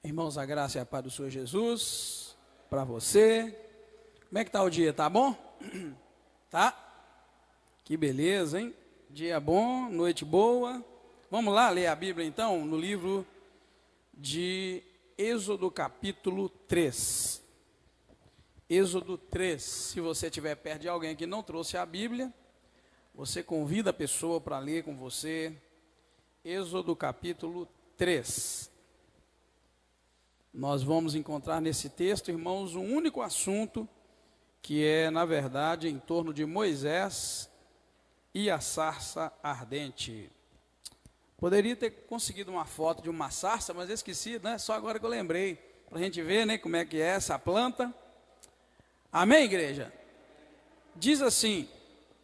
Irmãos, a graça e a paz do Senhor Jesus, para você. Como é que está o dia? Tá bom? Tá? Que beleza, hein? Dia bom, noite boa. Vamos lá ler a Bíblia então, no livro de Êxodo capítulo 3. Êxodo 3. Se você estiver perto de alguém que não trouxe a Bíblia, você convida a pessoa para ler com você. Êxodo capítulo 3. Nós vamos encontrar nesse texto, irmãos, um único assunto, que é, na verdade, em torno de Moisés e a sarça ardente. Poderia ter conseguido uma foto de uma sarça, mas eu esqueci, né? Só agora que eu lembrei, para a gente ver, né, como é que é essa planta. Amém, igreja? Diz assim,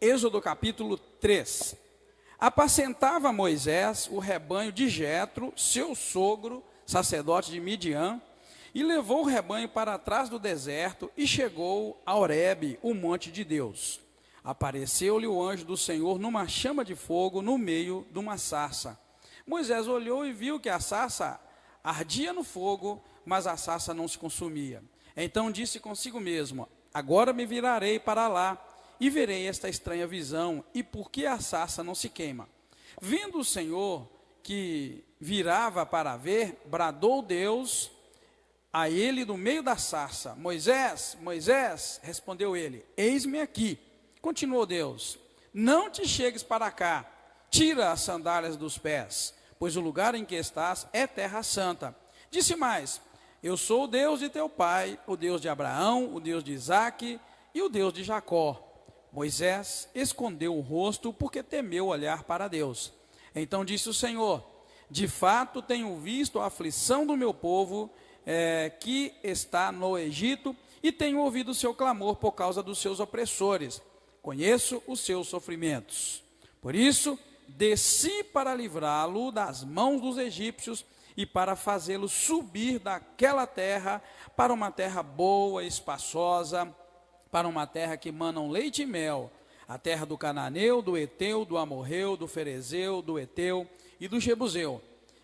Êxodo capítulo 3. Apacentava Moisés o rebanho de Jetro, seu sogro, sacerdote de Midian, e levou o rebanho para trás do deserto e chegou a Horebe, o monte de Deus. Apareceu-lhe o anjo do Senhor numa chama de fogo no meio de uma sarça. Moisés olhou e viu que a sarça ardia no fogo, mas a sarça não se consumia. Então disse consigo mesmo: agora me virarei para lá e verei esta estranha visão, e por que a sarça não se queima. Vendo o Senhor que virava para ver, bradou Deus a ele do meio da sarça: Moisés, Moisés, respondeu ele, eis-me aqui. Continuou Deus: não te chegues para cá, tira as sandálias dos pés, pois o lugar em que estás é terra santa. Disse mais: eu sou o Deus de teu pai, o Deus de Abraão, o Deus de Isaque e o Deus de Jacó. Moisés escondeu o rosto porque temeu olhar para Deus. Então disse o Senhor: de fato tenho visto a aflição do meu povo que está no Egito, e tenho ouvido o seu clamor por causa dos seus opressores. Conheço os seus sofrimentos. Por isso, desci para livrá-lo das mãos dos egípcios e para fazê-lo subir daquela terra para uma terra boa e espaçosa, para uma terra que manam leite e mel, a terra do Cananeu, do Eteu, do Amorreu, do Ferezeu, do Eteu e do Jebuseu.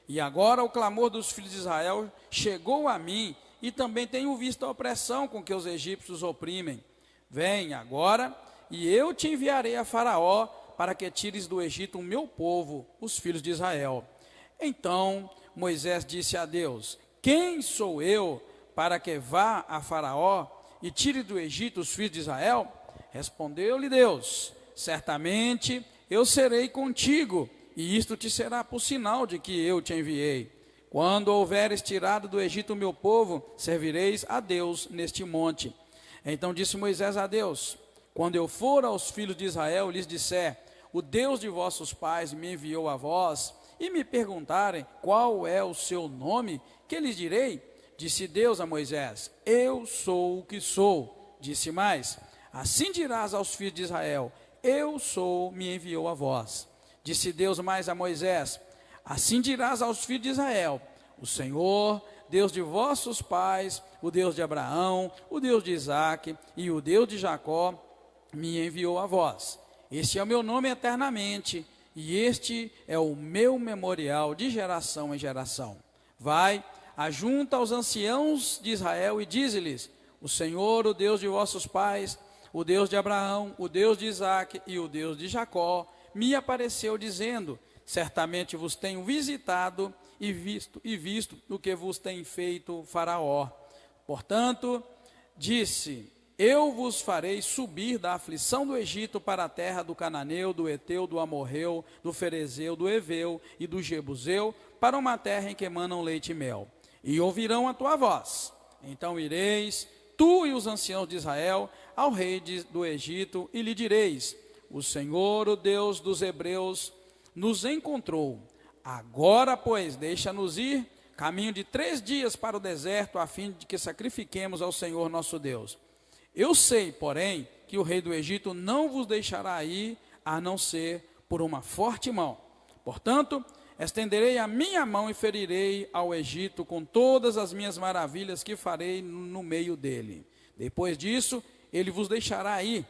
E agora o clamor dos filhos de Israel chegou a mim, e também tenho visto a opressão com que os egípcios oprimem. Vem agora, e eu te enviarei a Faraó, para que tires do Egito o meu povo, os filhos de Israel. Então Moisés disse a Deus: quem sou eu para que vá a Faraó e tire do Egito os filhos de Israel? Respondeu-lhe Deus: certamente eu serei contigo, e isto te será por sinal de que eu te enviei. Quando houveres tirado do Egito o meu povo, servireis a Deus neste monte. Então disse Moisés a Deus: quando eu for aos filhos de Israel, lhes disser: o Deus de vossos pais me enviou a vós, e me perguntarem qual é o seu nome, que lhes direi? Disse Deus a Moisés: eu sou o que sou. Disse mais: assim dirás aos filhos de Israel: eu sou, me enviou a vós. Disse Deus mais a Moisés: assim dirás aos filhos de Israel: o Senhor, Deus de vossos pais, o Deus de Abraão, o Deus de Isaque e o Deus de Jacó, me enviou a vós. Este é o meu nome eternamente, e este é o meu memorial de geração em geração. Vai, ajunta aos anciãos de Israel e dize-lhes: o Senhor, o Deus de vossos pais, o Deus de Abraão, o Deus de Isaque e o Deus de Jacó, me apareceu dizendo: certamente vos tenho visitado e visto o que vos tem feito Faraó. Portanto, disse: eu vos farei subir da aflição do Egito para a terra do Cananeu, do Eteu, do Amorreu, do Ferezeu, do Eveu e do Jebuseu, para uma terra em que manam leite e mel. E ouvirão a tua voz. Então ireis, tu e os anciãos de Israel, ao rei do Egito, e lhe direis: o Senhor, o Deus dos hebreus, nos encontrou. Agora, pois, deixa-nos ir, caminho de 3 dias para o deserto, a fim de que sacrifiquemos ao Senhor nosso Deus. Eu sei, porém, que o rei do Egito não vos deixará ir, a não ser por uma forte mão. Portanto, estenderei a minha mão e ferirei ao Egito com todas as minhas maravilhas que farei no meio dele. Depois disso, ele vos deixará ir,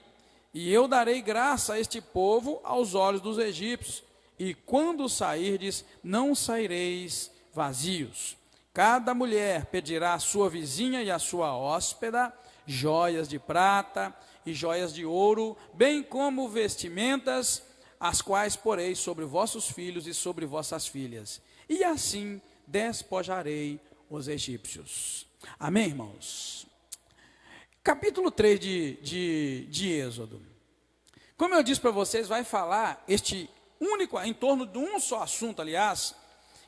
e eu darei graça a este povo aos olhos dos egípcios, e quando sairdes, não saireis vazios. Cada mulher pedirá à sua vizinha e à sua hóspeda joias de prata e joias de ouro, bem como vestimentas, as quais porei sobre vossos filhos e sobre vossas filhas. E assim despojarei os egípcios. Amém, irmãos? Capítulo 3 de Êxodo. Como eu disse para vocês, vai falar em torno de um só assunto, aliás,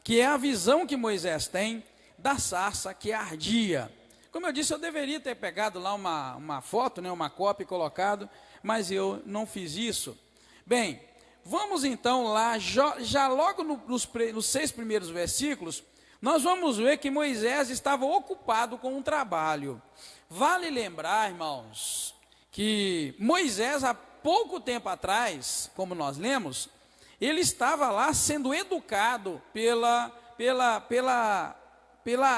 que é a visão que Moisés tem da sarça que ardia. Como eu disse, eu deveria ter pegado lá uma foto, uma cópia e colocado, mas eu não fiz isso. Bem, vamos então lá, já logo nos 6 primeiros versículos, nós vamos ver que Moisés estava ocupado com um trabalho. Vale lembrar, irmãos, que Moisés, há pouco tempo atrás, como nós lemos, ele estava lá sendo educado pela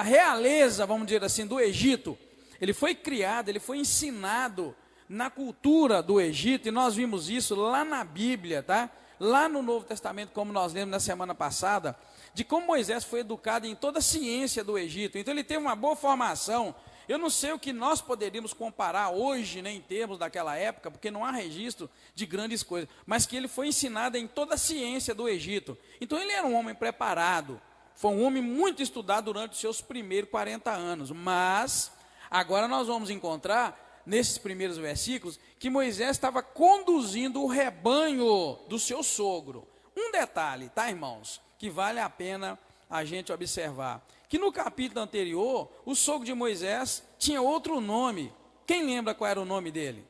realeza, vamos dizer assim, do Egito. Ele foi criado, ele foi ensinado na cultura do Egito, e nós vimos isso lá na Bíblia, tá? Lá no Novo Testamento, como nós lemos na semana passada, de como Moisés foi educado em toda a ciência do Egito. Então ele teve uma boa formação. Eu não sei o que nós poderíamos comparar hoje, em termos daquela época, porque não há registro de grandes coisas, mas que ele foi ensinado em toda a ciência do Egito. Então ele era um homem preparado, foi um homem muito estudado durante os seus primeiros 40 anos, mas agora nós vamos encontrar, nesses primeiros versículos, que Moisés estava conduzindo o rebanho do seu sogro. Um detalhe, tá, irmãos, que vale a pena a gente observar, que no capítulo anterior, o sogro de Moisés tinha outro nome. Quem lembra qual era o nome dele?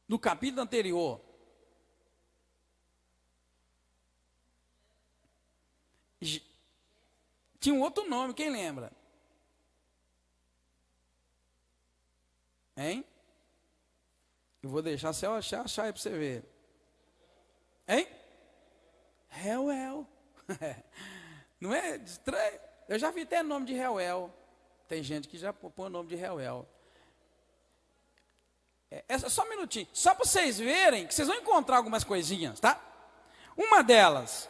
No capítulo anterior. Tinha um outro nome, quem lembra? Hein? Eu vou deixar você achar aí para você ver. Hein? Reuel. Não é estranho? Eu já vi até nome de Reuel. Tem gente que já põe o nome de Reuel. Só um minutinho. Só para vocês verem que vocês vão encontrar algumas coisinhas, tá? Uma delas.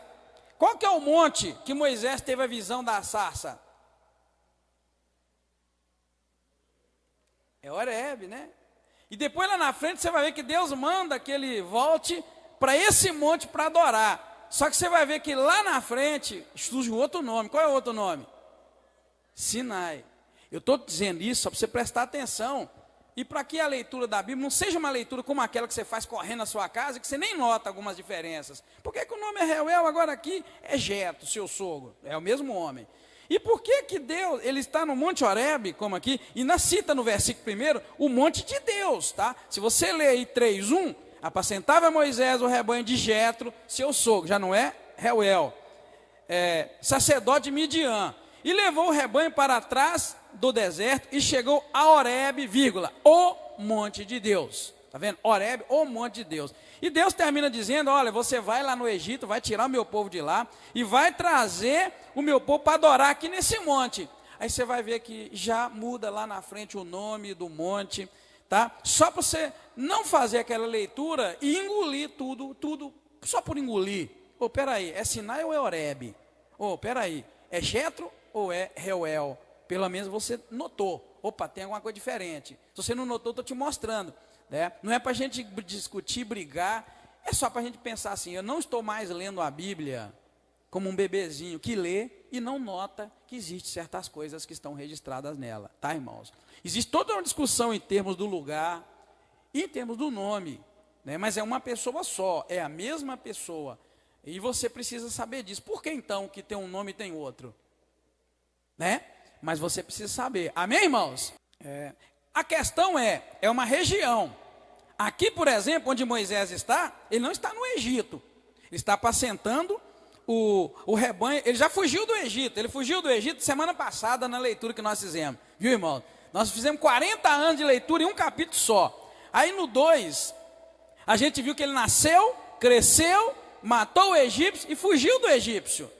Qual que é o monte que Moisés teve a visão da sarça? É Horebe, né? E depois lá na frente você vai ver que Deus manda que ele volte para esse monte para adorar. Só que você vai ver que lá na frente surge um outro nome. Qual é o outro nome? Sinai. Eu estou dizendo isso só para você prestar atenção. E para que a leitura da Bíblia não seja uma leitura como aquela que você faz correndo na sua casa, que você nem nota algumas diferenças. Por que o nome é Reuel, agora aqui é Jetro, seu sogro? É o mesmo homem. E por que Deus, ele está no Monte Horebe, como aqui, e cita no versículo 1, o monte de Deus, tá? Se você ler aí 3:1, apacentava Moisés o rebanho de Jetro, seu sogro, já não é Reuel, sacerdote de Midian, e levou o rebanho para trás do deserto e chegou a Horebe, o monte de Deus. Está vendo? Horebe, o monte de Deus. E Deus termina dizendo, olha, você vai lá no Egito, vai tirar o meu povo de lá e vai trazer o meu povo para adorar aqui nesse monte. Aí você vai ver que já muda lá na frente o nome do monte, tá? Só para você não fazer aquela leitura e engolir tudo, só por engolir. Peraí, é Sinai ou é Horebe? Peraí, é Jetro ou é Reuel? Pelo menos você notou. Opa, tem alguma coisa diferente. Se você não notou, estou te mostrando. Né? Não é para a gente discutir, brigar. É só para a gente pensar assim, eu não estou mais lendo a Bíblia como um bebezinho que lê e não nota que existem certas coisas que estão registradas nela. Tá, irmãos? Existe toda uma discussão em termos do lugar e em termos do nome. Né? Mas é uma pessoa só, é a mesma pessoa. E você precisa saber disso. Por que então que tem um nome e tem outro? Né? Mas você precisa saber. Amém, irmãos? A questão é uma região. Aqui, por exemplo, onde Moisés está, ele não está no Egito. Ele está apacentando o rebanho. Ele já fugiu do Egito. Ele fugiu do Egito semana passada na leitura que nós fizemos. Viu, irmão? Nós fizemos 40 anos de leitura em um capítulo só. Aí no 2, a gente viu que ele nasceu, cresceu, matou o egípcio e fugiu do egípcio.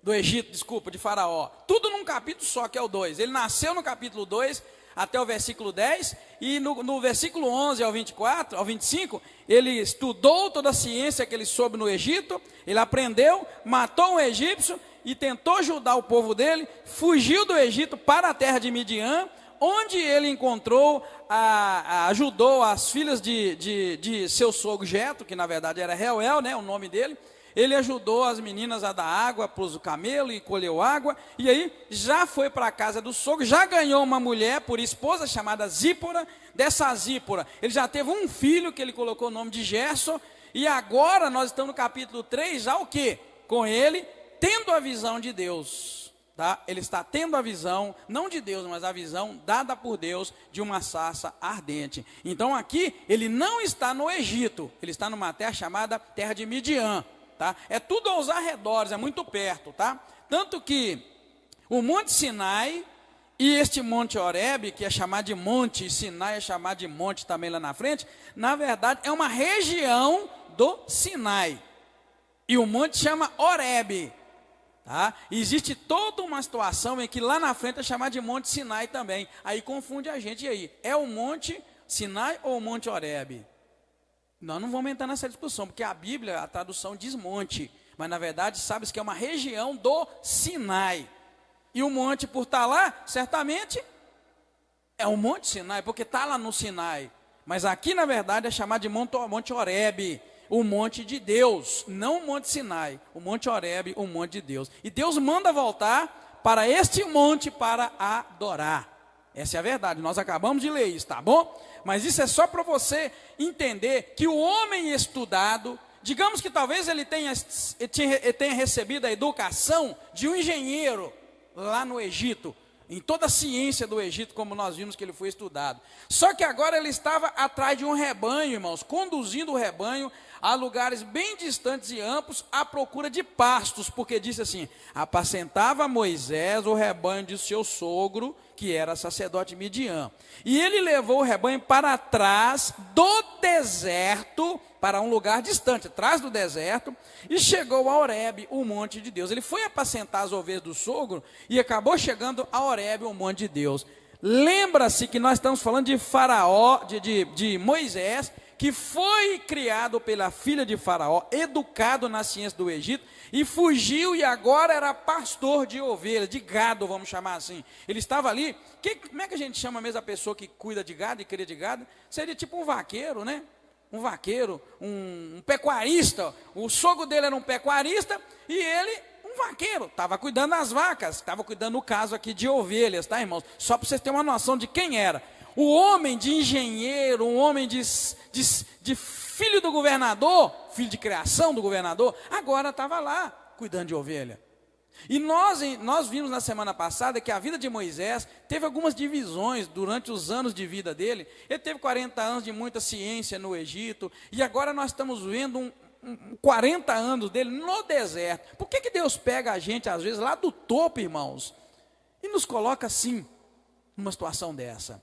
Do Egito, desculpa, de Faraó. Tudo num capítulo só, que é o 2. Ele nasceu no capítulo 2 até o versículo 10, e no versículo 11 ao 24, ao 25, ele estudou toda a ciência que ele soube no Egito, ele aprendeu, matou um egípcio e tentou ajudar o povo dele, fugiu do Egito para a terra de Midian, onde ele encontrou, ajudou as filhas de seu sogro Jetro, que na verdade era Reuel, né, o nome dele. Ele ajudou as meninas a dar água para os camelos e colheu água. E aí já foi para a casa do sogro, já ganhou uma mulher por esposa chamada Zípora. Dessa Zípora, ele já teve um filho que ele colocou o nome de Gerson. E agora nós estamos no capítulo 3, já o quê? Com ele tendo a visão de Deus. Tá? Ele está tendo a visão, não de Deus, mas a visão dada por Deus de uma sarça ardente. Então aqui ele não está no Egito, ele está numa terra chamada terra de Midian. Tá? É tudo aos arredores, é muito perto, tá? Tanto que o Monte Sinai e este Monte Horebe, que é chamado de monte, e Sinai é chamado de monte também lá na frente, na verdade é uma região do Sinai. E o monte chama Horebe. Tá? E existe toda uma situação em que lá na frente é chamado de Monte Sinai também. Aí confunde a gente, e aí? É o Monte Sinai ou o Monte Horebe? Nós não vamos entrar nessa discussão, porque a Bíblia, a tradução diz monte, mas na verdade sabe que é uma região do Sinai. E o monte por estar lá, certamente, é o Monte Sinai, porque está lá no Sinai. Mas aqui na verdade é chamado de Monte Horebe, o monte de Deus, não o Monte Sinai, o Monte Horebe, o monte de Deus. E Deus manda voltar para este monte para adorar. Essa é a verdade, nós acabamos de ler isso, tá bom? Mas isso é só para você entender que o homem estudado, digamos que talvez ele tenha recebido a educação de um engenheiro lá no Egito, em toda a ciência do Egito, como nós vimos que ele foi estudado. Só que agora ele estava atrás de um rebanho, irmãos, conduzindo o rebanho a lugares bem distantes e amplos, à procura de pastos, porque disse assim: apacentava Moisés o rebanho de seu sogro, que era sacerdote Midian. E ele levou o rebanho para trás do deserto, para um lugar distante, atrás do deserto, e chegou a Horebe, o monte de Deus. Ele foi apacentar as ovelhas do sogro e acabou chegando a Horebe, o monte de Deus. Lembra-se que nós estamos falando de Faraó, de Moisés, que foi criado pela filha de Faraó, educado na ciência do Egito, e fugiu e agora era pastor de ovelhas, de gado, vamos chamar assim. Ele estava ali, como é que a gente chama mesmo a pessoa que cuida de gado e cria de gado? Seria tipo um vaqueiro, né? Um vaqueiro, um pecuarista. O sogro dele era um pecuarista e ele, um vaqueiro, estava cuidando das vacas, estava cuidando, no caso aqui, de ovelhas, tá, irmãos? Só para vocês terem uma noção de quem era. O homem de engenheiro, um homem de filho do governador, filho de criação do governador, agora estava lá, cuidando de ovelha. E nós vimos na semana passada que a vida de Moisés teve algumas divisões durante os anos de vida dele. Ele teve 40 anos de muita ciência no Egito, e agora nós estamos vendo 40 anos dele no deserto. Por que Deus pega a gente, às vezes, lá do topo, irmãos, e nos coloca assim, numa situação dessa?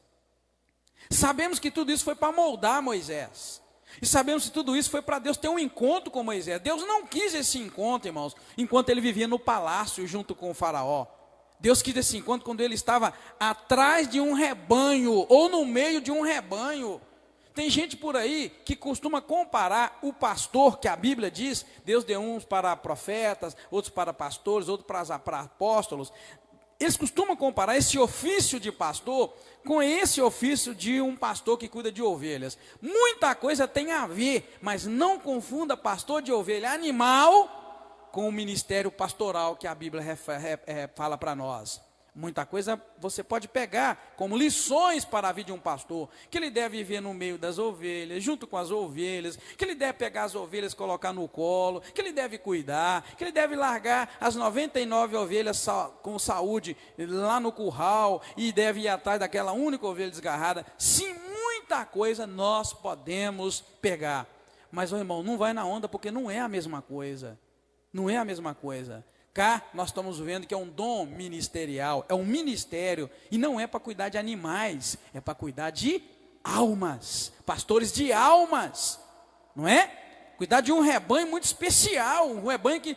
Sabemos que tudo isso foi para moldar Moisés. E sabemos que tudo isso foi para Deus ter um encontro com Moisés. Deus não quis esse encontro, irmãos, enquanto ele vivia no palácio junto com o faraó. Deus quis esse encontro quando ele estava atrás de um rebanho, ou no meio de um rebanho. Tem gente por aí que costuma comparar o pastor, que a Bíblia diz, Deus deu uns para profetas, outros para pastores, outros para apóstolos. Eles costumam comparar esse ofício de pastor com esse ofício de um pastor que cuida de ovelhas. Muita coisa tem a ver, mas não confunda pastor de ovelha animal com o ministério pastoral que a Bíblia fala para nós. Muita coisa você pode pegar como lições para a vida de um pastor, que ele deve viver no meio das ovelhas, junto com as ovelhas, que ele deve pegar as ovelhas e colocar no colo, que ele deve cuidar, que ele deve largar as 99 ovelhas com saúde lá no curral e deve ir atrás daquela única ovelha desgarrada. Sim, muita coisa nós podemos pegar, mas, irmão, não vai na onda, porque não é a mesma coisa, não é a mesma coisa. Cá nós estamos vendo que é um dom ministerial, é um ministério, e não é para cuidar de animais, é para cuidar de almas, pastores de almas, não é? Cuidar de um rebanho muito especial, um rebanho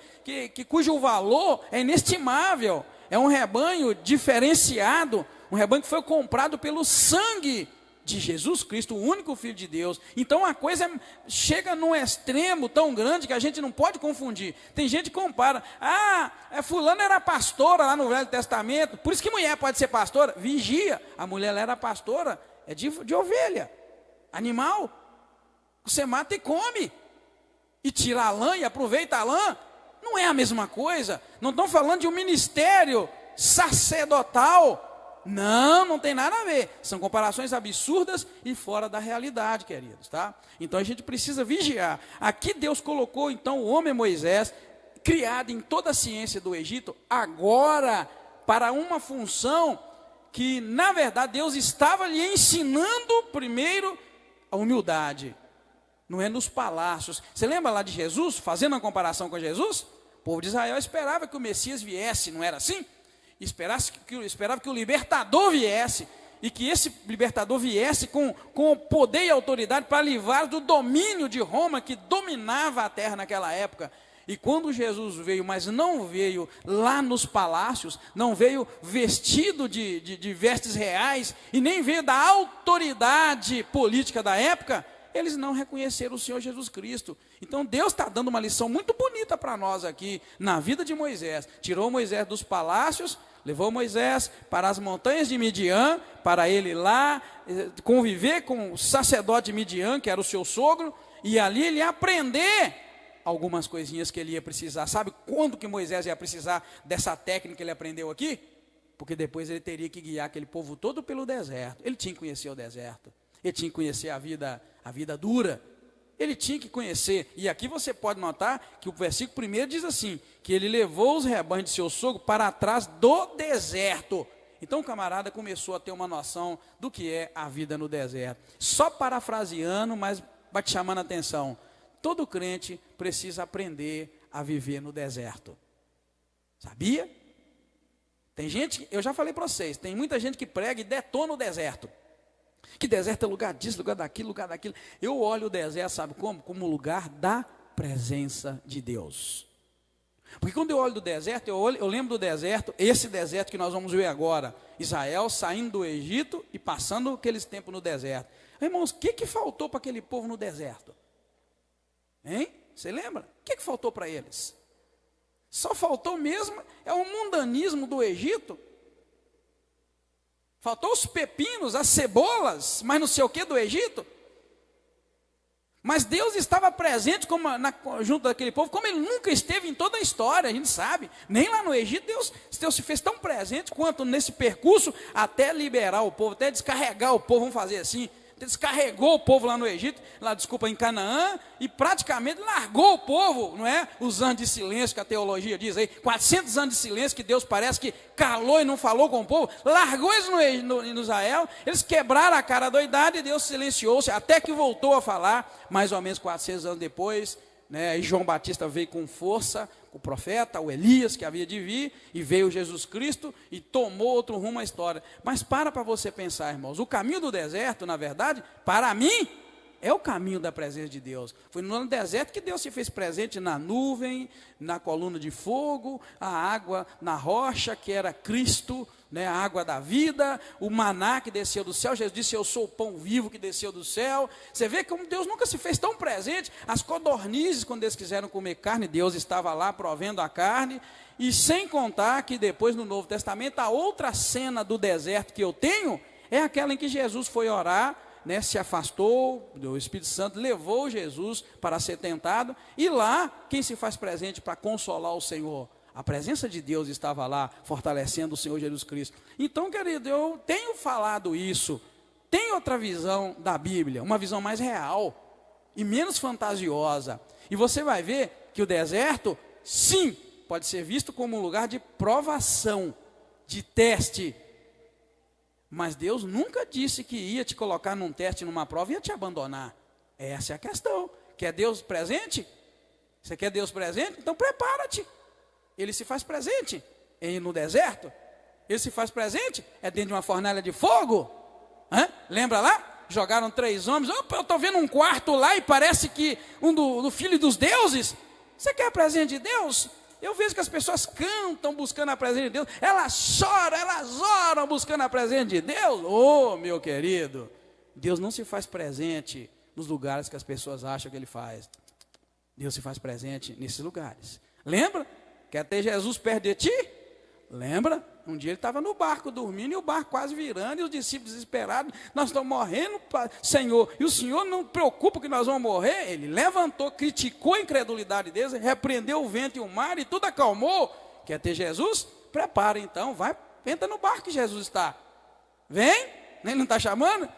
cujo valor é inestimável, é um rebanho diferenciado, um rebanho que foi comprado pelo sangue de Jesus Cristo, o único Filho de Deus. Então a coisa chega num extremo tão grande que a gente não pode confundir. Tem gente que compara, fulano era pastora lá no Velho Testamento, por isso que mulher pode ser pastora. Vigia, a mulher ela era pastora, é de ovelha, animal. Você mata e come, e tira a lã e aproveita a lã. Não é a mesma coisa. Não estão falando de um ministério sacerdotal. Não tem nada a ver. São comparações absurdas e fora da realidade, queridos, tá? Então a gente precisa vigiar. Aqui Deus colocou então o homem Moisés, criado em toda a ciência do Egito, agora para uma função que, na verdade, Deus estava lhe ensinando primeiro a humildade. Não é nos palácios. Você lembra lá de Jesus, fazendo uma comparação com Jesus? O povo de Israel esperava que o Messias viesse, não era assim? Esperava que o libertador viesse, e que esse libertador viesse com o poder e autoridade para livrar do domínio de Roma, que dominava a terra naquela época. E quando Jesus veio, mas não veio lá nos palácios, não veio vestido de vestes reais, e nem veio da autoridade política da época, eles não reconheceram o Senhor Jesus Cristo. Então Deus está dando uma lição muito bonita para nós aqui, na vida de Moisés. Tirou Moisés dos palácios, levou Moisés para as montanhas de Midian, para ele lá conviver com o sacerdote de Midian, que era o seu sogro, e ali ele ia aprender algumas coisinhas que ele ia precisar. Sabe quando que Moisés ia precisar dessa técnica que ele aprendeu aqui? Porque depois ele teria que guiar aquele povo todo pelo deserto. Ele tinha que conhecer o deserto. Ele tinha que conhecer a vida dura. Ele tinha que conhecer. E aqui você pode notar que o versículo 1 diz assim, que ele levou os rebanhos de seu sogro para trás do deserto. Então o camarada começou a ter uma noção do que é a vida no deserto. Só parafraseando, mas vai te chamando a atenção. Todo crente precisa aprender a viver no deserto. Sabia? Tem gente, eu já falei para vocês, tem muita gente que prega e detona o deserto. Que deserto é lugar disso, lugar daquilo, lugar daquilo. Eu olho o deserto, sabe como? Como lugar da presença de Deus. Porque quando eu olho do deserto, eu lembro do deserto, esse deserto que nós vamos ver agora. Israel saindo do Egito e passando aqueles tempos no deserto. Irmãos, o que faltou para aquele povo no deserto? Hein? Você lembra? O que faltou para eles? Só faltou mesmo, é o mundanismo do Egito. Faltou os pepinos, as cebolas, mas não sei o que do Egito. Mas Deus estava presente junto daquele povo, como ele nunca esteve em toda a história, a gente sabe. Nem lá no Egito Deus se fez tão presente quanto nesse percurso, até liberar o povo, até descarregar o povo, vamos fazer assim. Descarregou o povo lá no Egito, em Canaã, e praticamente largou o povo, não é? Os anos de silêncio que a teologia diz aí, 400 anos de silêncio que Deus parece que calou e não falou com o povo, largou eles no Israel, eles quebraram a cara doidada e Deus silenciou-se, até que voltou a falar, mais ou menos 400 anos depois, né? E João Batista veio com força, o profeta, o Elias que havia de vir, e veio Jesus Cristo e tomou outro rumo à história. Mas para você pensar, irmãos, o caminho do deserto, na verdade, para mim, é o caminho da presença de Deus. Foi no deserto que Deus se fez presente na nuvem, na coluna de fogo, a água na rocha, que era Cristo, né, a água da vida, o maná que desceu do céu. Jesus disse, eu sou o pão vivo que desceu do céu. Você vê como Deus nunca se fez tão presente. As codornizes, quando eles quiseram comer carne, Deus estava lá provendo a carne. E sem contar que depois no Novo Testamento, a outra cena do deserto que eu tenho, é aquela em que Jesus foi orar, né, se afastou, o Espírito Santo levou Jesus para ser tentado, e lá, quem se faz presente para consolar o Senhor? A presença de Deus estava lá, fortalecendo o Senhor Jesus Cristo. Então, querido, eu tenho falado isso, tenho outra visão da Bíblia, uma visão mais real, e menos fantasiosa, e você vai ver que o deserto, sim, pode ser visto como um lugar de provação, de teste. Mas Deus nunca disse que ia te colocar num teste, numa prova e ia te abandonar. Essa é a questão. Quer Deus presente? Você quer Deus presente? Então prepara-te. Ele se faz presente no deserto. Ele se faz presente dentro de uma fornalha de fogo. Lembra lá? Jogaram 3 homens. Opa, eu estou vendo um quarto lá e parece que do filho dos deuses. Você quer a presença de Deus? Eu vejo que as pessoas cantam buscando a presença de Deus, elas choram, elas oram buscando a presença de Deus. Oh, meu querido, Deus não se faz presente nos lugares que as pessoas acham que Ele faz. Deus se faz presente nesses lugares. Lembra? Quer ter Jesus perto de ti? Lembra? Um dia ele estava no barco dormindo e o barco quase virando e os discípulos desesperados. Nós estamos morrendo, Senhor. E o Senhor não preocupa que nós vamos morrer. Ele levantou, criticou a incredulidade deles, repreendeu o vento e o mar e tudo acalmou. Quer ter Jesus? Prepara então, vai, entra no barco que Jesus está. Vem, ele não está chamando?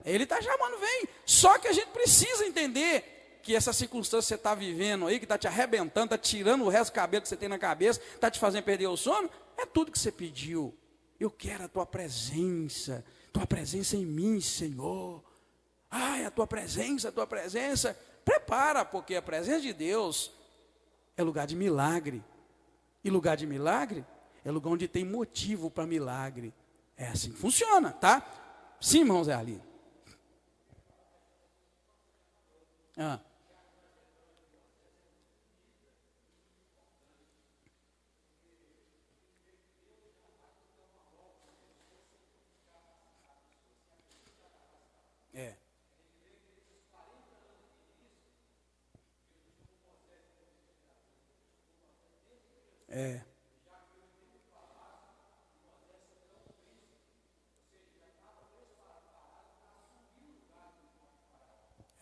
Ele está chamando, vem. Só que a gente precisa entender que essa circunstância que você está vivendo aí, que está te arrebentando, está tirando o resto do cabelo que você tem na cabeça, está te fazendo perder o sono, é tudo que você pediu. Eu quero a tua presença em mim, Senhor. Ai, a tua presença. Prepara, porque a presença de Deus é lugar de milagre. E lugar de milagre é lugar onde tem motivo para milagre. É assim que funciona, tá? Sim, irmão Zé Ali. É.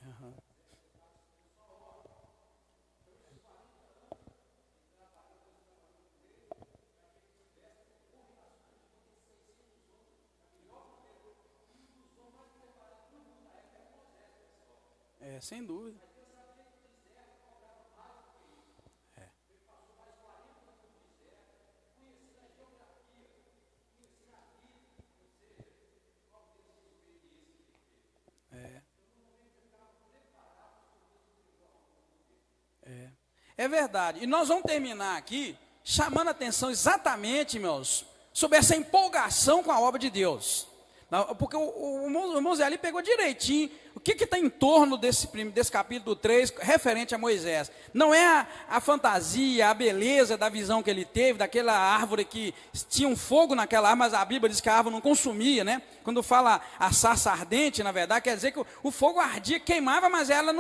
Uhum. É, sem dúvida. É verdade. E nós vamos terminar aqui chamando a atenção exatamente, meus, sobre essa empolgação com a obra de Deus. Porque o irmão Zé ali pegou direitinho o que está em torno desse capítulo 3, referente a Moisés. Não é a fantasia, a beleza da visão que ele teve, daquela árvore que tinha um fogo naquela árvore, mas a Bíblia diz que a árvore não consumia, né? Quando fala a sarça ardente, na verdade, quer dizer que o fogo ardia, queimava, mas ela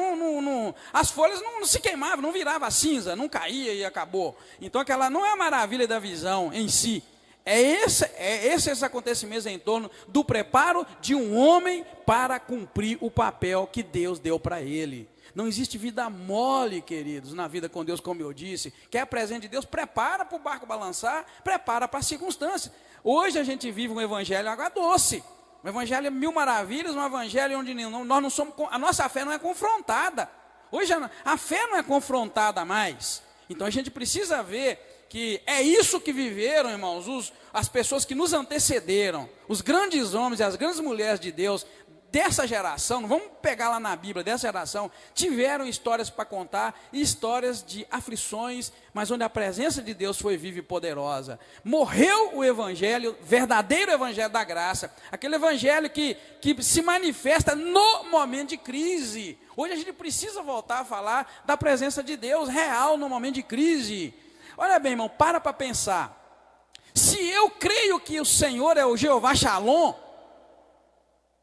as folhas não se queimavam, não virava cinza, não caía e acabou. Então aquela não é a maravilha da visão em si. Esses acontecimentos em torno do preparo de um homem para cumprir o papel que Deus deu para ele. Não existe vida mole, queridos, na vida com Deus, como eu disse. Quer presente de Deus, prepara para o barco balançar, prepara para as circunstâncias. Hoje a gente vive um evangelho água doce. Um evangelho mil maravilhas, um evangelho onde nós não somos, a nossa fé não é confrontada. Hoje a fé não é confrontada mais. Então a gente precisa ver que é isso que viveram, irmãos, as pessoas que nos antecederam, os grandes homens e as grandes mulheres de Deus dessa geração, não vamos pegar lá na Bíblia, dessa geração, tiveram histórias para contar, histórias de aflições, mas onde a presença de Deus foi viva e poderosa. Morreu o evangelho, verdadeiro evangelho da graça, aquele evangelho que se manifesta no momento de crise. Hoje a gente precisa voltar a falar da presença de Deus real no momento de crise. Olha bem, irmão, para pensar. Se eu creio que o Senhor é o Jeová Shalom,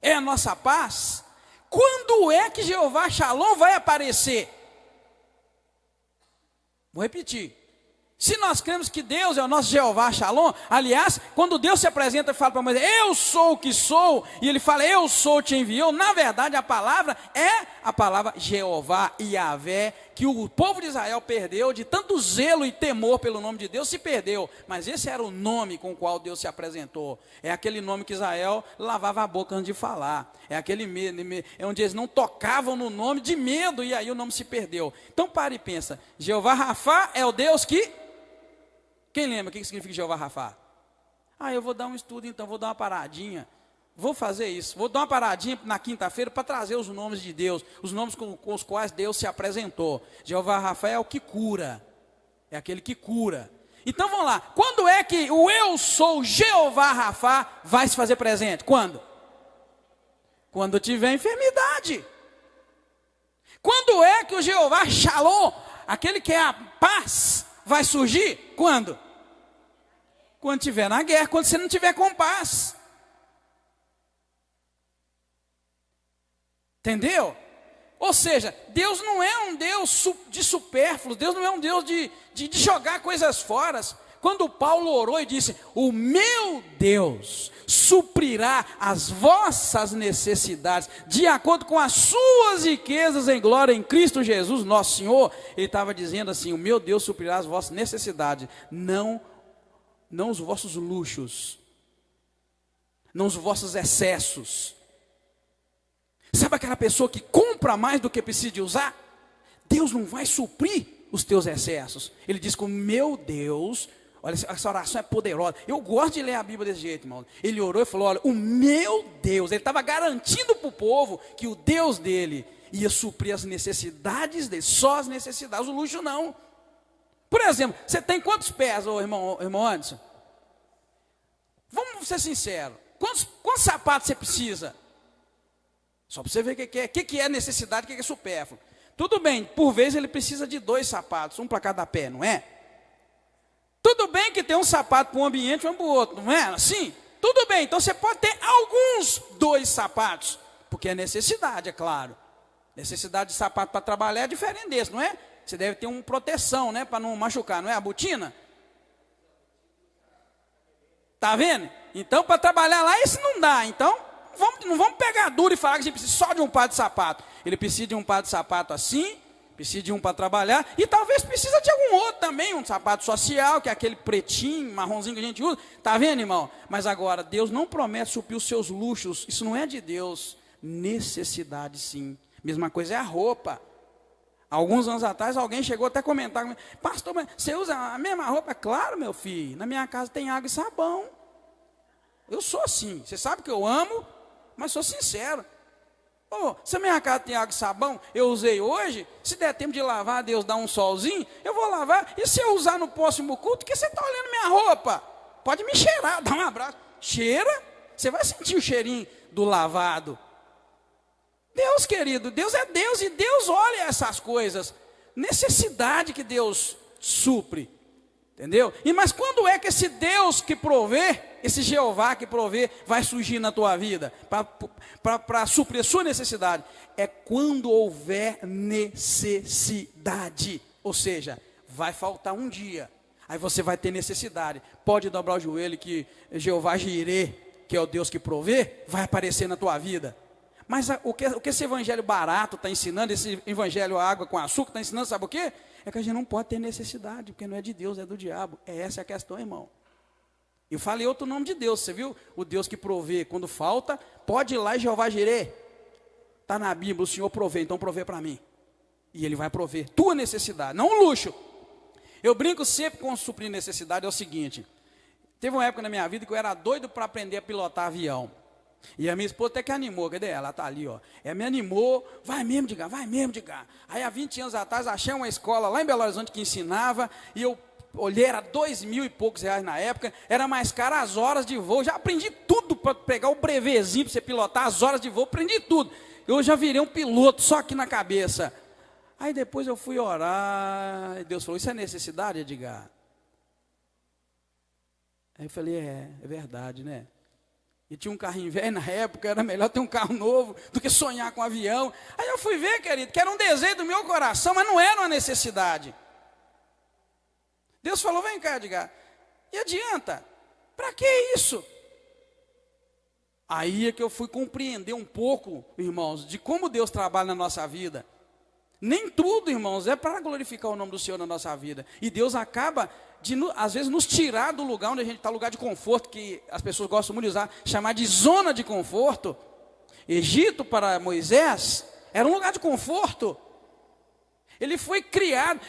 é a nossa paz, quando é que Jeová Shalom vai aparecer? Vou repetir. Se nós cremos que Deus é o nosso Jeová Shalom, aliás, quando Deus se apresenta e fala para Moisés, eu sou o que sou, e ele fala, eu sou, te enviou, na verdade a palavra é a palavra Jeová, Yahvé, que o povo de Israel perdeu, de tanto zelo e temor pelo nome de Deus, se perdeu, mas esse era o nome com o qual Deus se apresentou, é aquele nome que Israel lavava a boca antes de falar, é aquele é onde eles não tocavam no nome de medo, e aí o nome se perdeu. Então pare e pensa, Jeová Rafá é o Deus que... Quem lembra o que significa Jeová Rafá? Eu vou dar um estudo então, vou dar uma paradinha. Vou fazer isso, vou dar uma paradinha na quinta-feira para trazer os nomes de Deus, os nomes com os quais Deus se apresentou. Jeová Rafá é o que cura, é aquele que cura. Então vamos lá, quando é que o eu sou Jeová Rafá vai se fazer presente? Quando? Quando tiver enfermidade. Quando é que o Jeová Shalom, aquele que é a paz, vai surgir? Quando? Quando estiver na guerra, quando você não tiver com paz. Entendeu? Ou seja, Deus não é um Deus de supérfluos, Deus não é um Deus de jogar coisas fora. Quando Paulo orou e disse: o meu Deus suprirá as vossas necessidades, de acordo com as suas riquezas em glória em Cristo Jesus, nosso Senhor, ele estava dizendo assim: o meu Deus suprirá as vossas necessidades, não os vossos luxos, não os vossos excessos. Sabe aquela pessoa que compra mais do que precisa de usar? Deus não vai suprir os teus excessos. Ele diz que o meu Deus, olha, essa oração é poderosa. Eu gosto de ler a Bíblia desse jeito, irmão. Ele orou e falou: olha, o meu Deus, ele estava garantindo para o povo que o Deus dele ia suprir as necessidades dele, só as necessidades, o luxo não. Por exemplo, você tem quantos pés, irmão Anderson? Vamos ser sinceros, quantos sapatos você precisa? Só para você ver o que é necessidade, o que é supérfluo. Tudo bem, por vezes ele precisa de 2 sapatos, um para cada pé, não é? Tudo bem que tem um sapato para um ambiente e um para o outro, não é assim? Tudo bem, então você pode ter alguns 2 sapatos, porque é necessidade, é claro. Necessidade de sapato para trabalhar é diferente desse, não é? Você deve ter uma proteção, né, para não machucar, não é? A botina. Tá vendo? Então, para trabalhar lá, esse não dá. Então, não vamos pegar duro e falar que a gente precisa só de um par de sapato. Ele precisa de um par de sapato assim, precisa de um para trabalhar, e talvez precisa de algum outro também, um sapato social, que é aquele pretinho, marronzinho que a gente usa. Tá vendo, irmão? Mas agora, Deus não promete suprir os seus luxos, isso não é de Deus. Necessidade, sim. Mesma coisa é a roupa. Alguns anos atrás, alguém chegou até a comentar comigo: pastor, mas você usa a mesma roupa? Claro, meu filho, na minha casa tem água e sabão. Eu sou assim, você sabe que eu amo, mas sou sincero. Se a minha casa tem água e sabão, eu usei hoje, se der tempo de lavar, Deus dá um solzinho, eu vou lavar. E se eu usar no próximo culto, que você está olhando minha roupa? Pode me cheirar, dá um abraço. Cheira, você vai sentir o cheirinho do lavado. Deus, querido, Deus é Deus, e Deus olha essas coisas. Necessidade que Deus supre. Entendeu? Mas quando é que esse Deus que provê, esse Jeová que provê, vai surgir na tua vida? Para suprir a sua necessidade? É quando houver necessidade. Ou seja, vai faltar um dia. Aí você vai ter necessidade. Pode dobrar o joelho que Jeová Jirê, que é o Deus que provê, vai aparecer na tua vida. Mas o que esse evangelho barato está ensinando, esse evangelho água com açúcar está ensinando, sabe o quê? É que a gente não pode ter necessidade, porque não é de Deus, é do diabo. Essa é a questão, irmão. Eu falei outro nome de Deus, você viu? O Deus que provê quando falta, pode ir lá e Jeová Jirê. Está na Bíblia, o Senhor provê, então provê para mim. E Ele vai prover tua necessidade, não um luxo. Eu brinco sempre com suprir necessidade, é o seguinte: teve uma época na minha vida que eu era doido para aprender a pilotar avião. E a minha esposa até que animou, cadê ela? Ela está ali, ó. Ela me animou, vai mesmo, diga. Aí há 20 anos atrás achei uma escola lá em Belo Horizonte que ensinava, e eu olhei, era R$2.000 e poucos na época, era mais caro as horas de voo. Já aprendi tudo para pegar o brevezinho para você pilotar, as horas de voo, aprendi tudo. Eu já virei um piloto só aqui na cabeça. Aí depois eu fui orar, e Deus falou: isso é necessidade, Edgar? Aí eu falei: é verdade, né? E tinha um carrinho velho na época, era melhor ter um carro novo do que sonhar com um avião. Aí eu fui ver, querido, que era um desejo do meu coração, mas não era uma necessidade. Deus falou: vem cá, Edgar, e adianta? Para que isso? Aí é que eu fui compreender um pouco, irmãos, de como Deus trabalha na nossa vida. Nem tudo, irmãos, é para glorificar o nome do Senhor na nossa vida. E Deus acaba de, às vezes, nos tirar do lugar onde a gente está, lugar de conforto, que as pessoas gostam muito de usar, chamar de zona de conforto. Egito, para Moisés, era um lugar de conforto. Ele foi criado,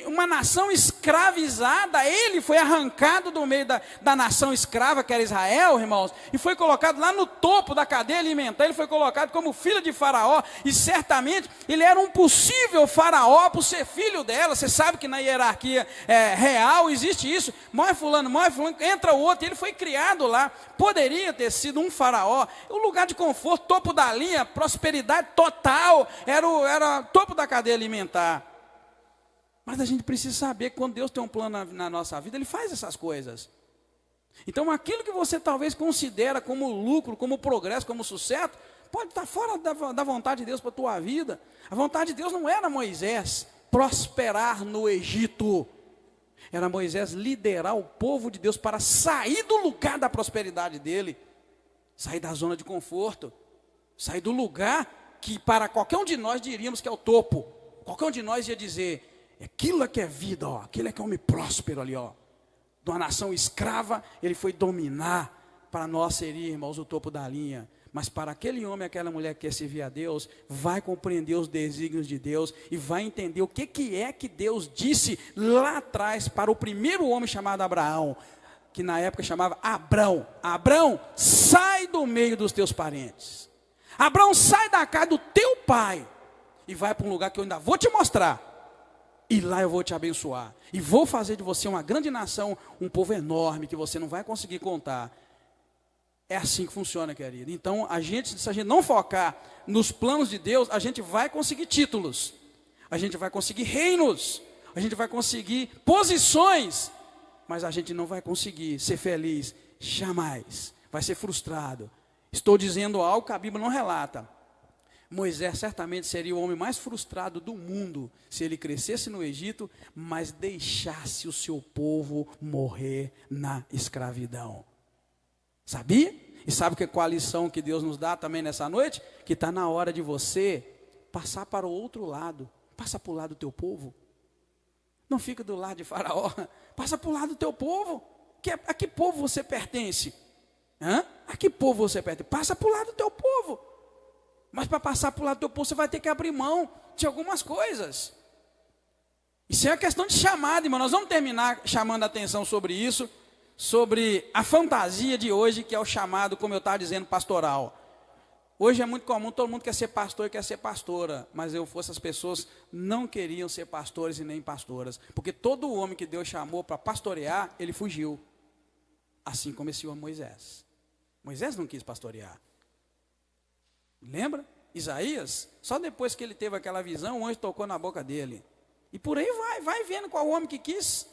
uma nação escravizada, ele foi arrancado do meio da nação escrava, que era Israel, irmãos, e foi colocado lá no topo da cadeia alimentar. Ele foi colocado como filho de Faraó, e certamente ele era um possível Faraó por ser filho dela. Você sabe que na hierarquia real existe isso: morre fulano, entra o outro, e ele foi criado lá. Poderia ter sido um Faraó, um lugar de conforto, topo da linha, prosperidade total, era topo da cadeia alimentar. Mas a gente precisa saber que quando Deus tem um plano na nossa vida, Ele faz essas coisas. Então aquilo que você talvez considera como lucro, como progresso, como sucesso, pode estar fora da vontade de Deus para a tua vida. A vontade de Deus não era Moisés prosperar no Egito. Era Moisés liderar o povo de Deus para sair do lugar da prosperidade dele. Sair da zona de conforto. Sair do lugar que para qualquer um de nós diríamos que é o topo. Qualquer um de nós ia dizer, aquilo é que é vida, ó, aquilo é que é homem próspero ali, ó. De uma nação escrava, ele foi dominar. Para nós seria, irmãos, o topo da linha. Mas para aquele homem, aquela mulher que quer servir a Deus, vai compreender os desígnios de Deus e vai entender o que é que Deus disse lá atrás para o primeiro homem chamado Abraão, que na época chamava Abrão. Abrão, sai do meio dos teus parentes. Abrão, sai da casa do teu pai e vai para um lugar que eu ainda vou te mostrar. E lá eu vou te abençoar. E vou fazer de você uma grande nação, um povo enorme que você não vai conseguir contar. É assim que funciona, querido. Então, se a gente não focar nos planos de Deus, a gente vai conseguir títulos. A gente vai conseguir reinos. A gente vai conseguir posições. Mas a gente não vai conseguir ser feliz. Jamais. Vai ser frustrado. Estou dizendo algo que a Bíblia não relata. Moisés certamente seria o homem mais frustrado do mundo se ele crescesse no Egito, mas deixasse o seu povo morrer na escravidão. Sabia? E sabe qual a lição que Deus nos dá também nessa noite? Que está na hora de você passar para o outro lado. Passa para o lado do teu povo. Não fica do lado de Faraó. Passa para o lado do teu povo. A que povo você pertence? A que povo você pertence? Passa para o lado do teu povo. Mas para passar para o lado do teu povo, você vai ter que abrir mão de algumas coisas. Isso é uma questão de chamada, irmão. Nós vamos terminar chamando a atenção sobre isso. Sobre a fantasia de hoje, que é o chamado, como eu estava dizendo, pastoral. Hoje é muito comum, todo mundo quer ser pastor e quer ser pastora. Mas essas pessoas não queriam ser pastores e nem pastoras. Porque todo homem que Deus chamou para pastorear, ele fugiu. Assim como esse homem Moisés. Moisés não quis pastorear. Lembra? Isaías, só depois que ele teve aquela visão, o anjo tocou na boca dele. E por aí vai vendo qual homem que quis.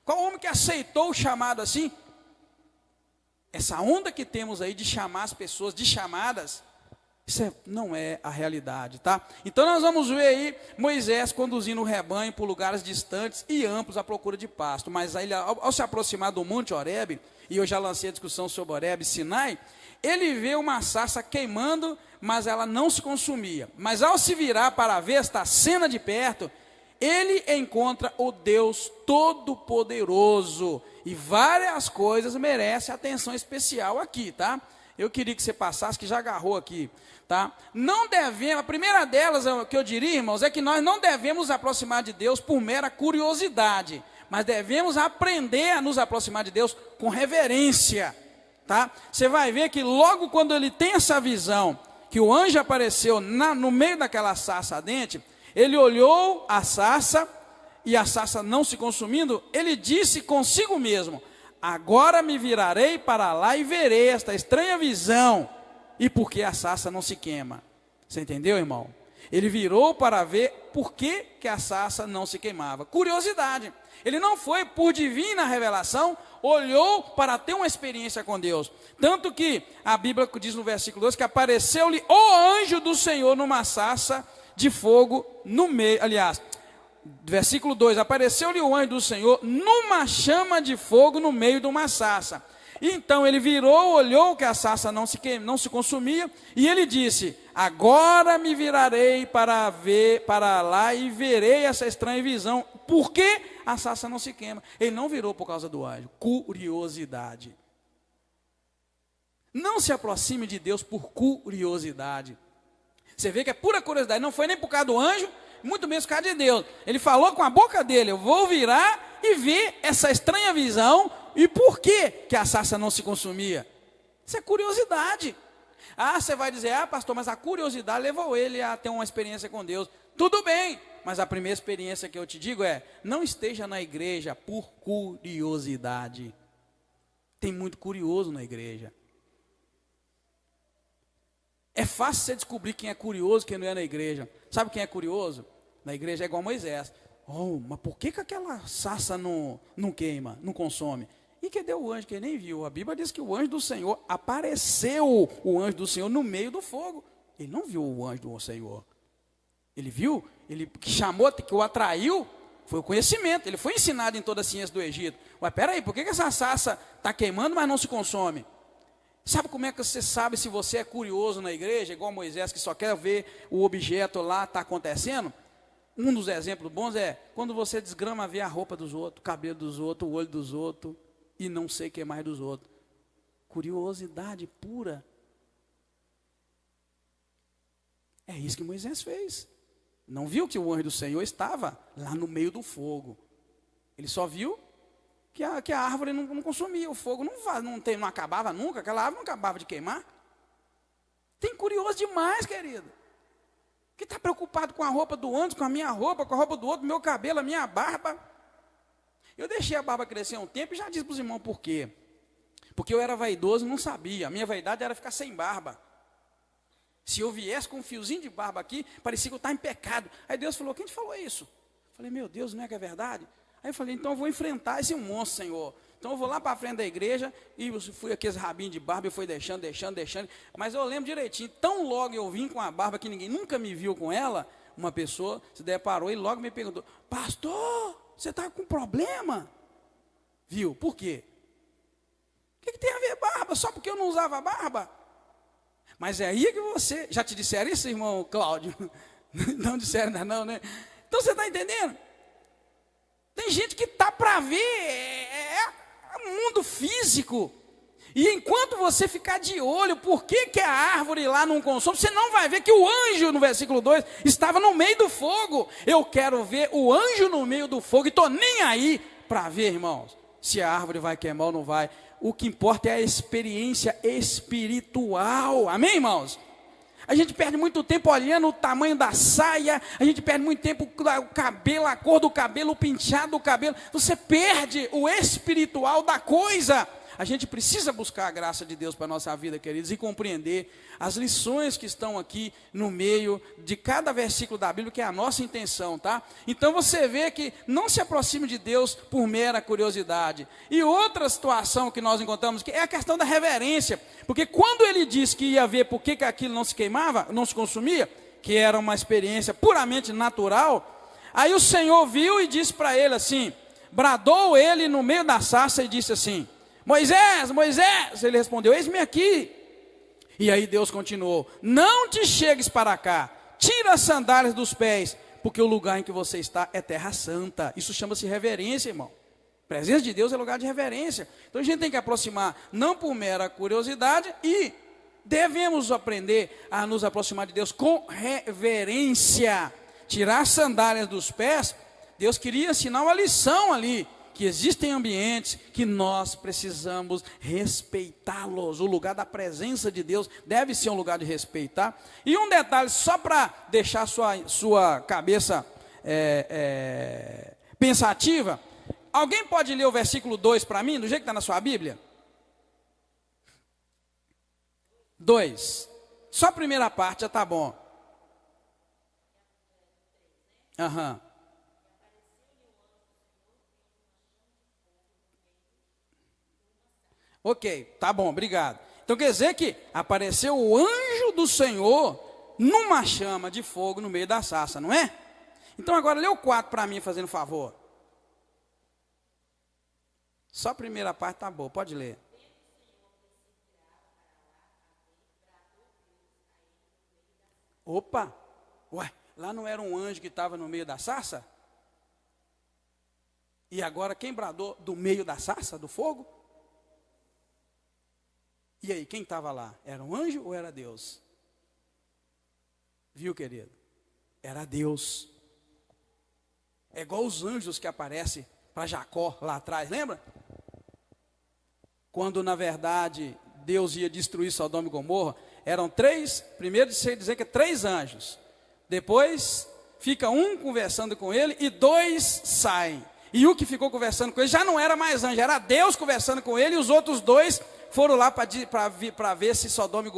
Qual homem que aceitou o chamado assim? Essa onda que temos aí de chamar as pessoas, de chamadas, isso não é a realidade, tá? Então nós vamos ver aí Moisés conduzindo o rebanho por lugares distantes e amplos à procura de pasto. Mas aí, ao se aproximar do Monte Horebe, e eu já lancei a discussão sobre Horebe e Sinai, ele vê uma sarça queimando, mas ela não se consumia. Mas ao se virar para ver esta cena de perto, ele encontra o Deus Todo-Poderoso. E várias coisas merecem atenção especial aqui, tá? Eu queria que você passasse, que já agarrou aqui, tá? Não devemos, a primeira delas, o que eu diria, irmãos, é que nós não devemos nos aproximar de Deus por mera curiosidade. Mas devemos aprender a nos aproximar de Deus com reverência, tá? Você vai ver que logo quando ele tem essa visão, que o anjo apareceu no meio daquela sarça ardente, ele olhou a sarça, e a sarça não se consumindo, ele disse consigo mesmo, agora me virarei para lá e verei esta estranha visão, e por que a sarça não se queima. Você entendeu, irmão? Ele virou para ver por que a sarça não se queimava. Curiosidade. Ele não foi por divina revelação, olhou para ter uma experiência com Deus. Tanto que a Bíblia diz no versículo 2 que apareceu-lhe o anjo do Senhor numa sarça de fogo no meio, aliás, versículo 2, apareceu-lhe o anjo do Senhor numa chama de fogo no meio de uma sarça. Então ele virou, olhou que a sarça não se consumia, e ele disse, agora me virarei para lá e verei essa estranha visão. Por que a sarça não se queima? Ele não virou por causa do anjo, curiosidade. Não se aproxime de Deus por curiosidade. Você vê que é pura curiosidade, não foi nem por causa do anjo, muito menos por causa de Deus. Ele falou com a boca dele, eu vou virar e ver essa estranha visão, e por que a sarça não se consumia? Isso é curiosidade. Você vai dizer, pastor, mas a curiosidade levou ele a ter uma experiência com Deus. Tudo bem, mas a primeira experiência que eu te digo é, não esteja na igreja por curiosidade. Tem muito curioso na igreja. É fácil você descobrir quem é curioso e quem não é na igreja. Sabe quem é curioso? Na igreja é igual Moisés. Mas por que aquela sarça não queima, não consome? E cadê o anjo que ele nem viu? A Bíblia diz que o anjo do Senhor apareceu, o anjo do Senhor no meio do fogo. Ele não viu o anjo do Senhor. Ele viu, ele que chamou, que o atraiu, foi o conhecimento. Ele foi ensinado em toda a ciência do Egito. Mas peraí, por que essa sarça está queimando, mas não se consome? Sabe como é que você sabe se você é curioso na igreja, igual Moisés, que só quer ver o objeto lá está acontecendo? Um dos exemplos bons é quando você desgrama ver a roupa dos outros, o cabelo dos outros, o olho dos outros, e não sei o que mais dos outros. Curiosidade pura. É isso que Moisés fez. Não viu que o anjo do Senhor estava lá no meio do fogo. Ele só viu que a árvore não consumia, o fogo não acabava nunca, aquela árvore não acabava de queimar. Tem curioso demais, querido. Que está preocupado com a roupa do anjo, com a minha roupa, com a roupa do outro, meu cabelo, a minha barba. Eu deixei a barba crescer um tempo e já disse para os irmãos por quê. Porque eu era vaidoso e não sabia. A minha vaidade era ficar sem barba. Se eu viesse com um fiozinho de barba aqui, parecia que eu estava em pecado. Aí Deus falou, quem te falou isso? Eu falei, meu Deus, não é que é verdade? Aí eu falei, então eu vou enfrentar esse monstro, Senhor. Então eu vou lá para a frente da igreja, e fui aqueles rabinhos de barba, e fui deixando. Mas eu lembro direitinho, tão logo eu vim com a barba, que ninguém nunca me viu com ela, uma pessoa se deparou e logo me perguntou, pastor, você está com problema? Viu, por quê? O que tem a ver barba? Só porque eu não usava barba? Mas é aí que você, já te disseram isso, irmão Cláudio? Não disseram ainda não, né? Então você está entendendo? Tem gente que está para ver, mundo físico. E enquanto você ficar de olho, por que a árvore lá não consome, você não vai ver que o anjo, no versículo 2, estava no meio do fogo. Eu quero ver o anjo no meio do fogo, e estou nem aí para ver, irmãos, se a árvore vai queimar ou não vai. O que importa é a experiência espiritual. Amém, irmãos? A gente perde muito tempo olhando o tamanho da saia, a gente perde muito tempo o cabelo, a cor do cabelo, o penteado do cabelo. Você perde o espiritual da coisa. A gente precisa buscar a graça de Deus para a nossa vida, queridos, e compreender as lições que estão aqui no meio de cada versículo da Bíblia, que é a nossa intenção, tá? Então você vê que não se aproxime de Deus por mera curiosidade. E outra situação que nós encontramos, que é a questão da reverência, porque quando ele disse que ia ver por que aquilo não se queimava, não se consumia, que era uma experiência puramente natural, aí o Senhor viu e disse para ele assim, bradou ele no meio da sarça e disse assim, Moisés, Moisés, ele respondeu, eis-me aqui. E aí Deus continuou, não te chegues para cá, tira as sandálias dos pés, porque o lugar em que você está é terra santa. Isso chama-se reverência, irmão. A presença de Deus é lugar de reverência. Então a gente tem que aproximar, não por mera curiosidade, e devemos aprender a nos aproximar de Deus com reverência. Tirar as sandálias dos pés, Deus queria ensinar uma lição ali, que existem ambientes que nós precisamos respeitá-los. O lugar da presença de Deus deve ser um lugar de respeitar. E um detalhe, só para deixar sua cabeça pensativa, alguém pode ler o versículo 2 para mim, do jeito que está na sua Bíblia? 2. Só a primeira parte já está bom. Aham. Ok, tá bom, obrigado. Então quer dizer que apareceu o anjo do Senhor numa chama de fogo no meio da sarça, não é? Então agora lê o 4 para mim, fazendo favor. Só a primeira parte tá boa, pode ler. Opa, ué, lá não era um anjo que estava no meio da sarça? E agora quem bradou do meio da sarça, do fogo? E aí, quem estava lá? Era um anjo ou era Deus? Viu, querido? Era Deus. É igual os anjos que aparecem para Jacó lá atrás, lembra? Quando, na verdade, Deus ia destruir Sodoma e Gomorra, eram 3, primeiro dizer que é 3 anjos. Depois, fica um conversando com ele e 2 saem. E o que ficou conversando com ele já não era mais anjo, era Deus conversando com ele, e os outros 2 foram lá para ver se Sodoma e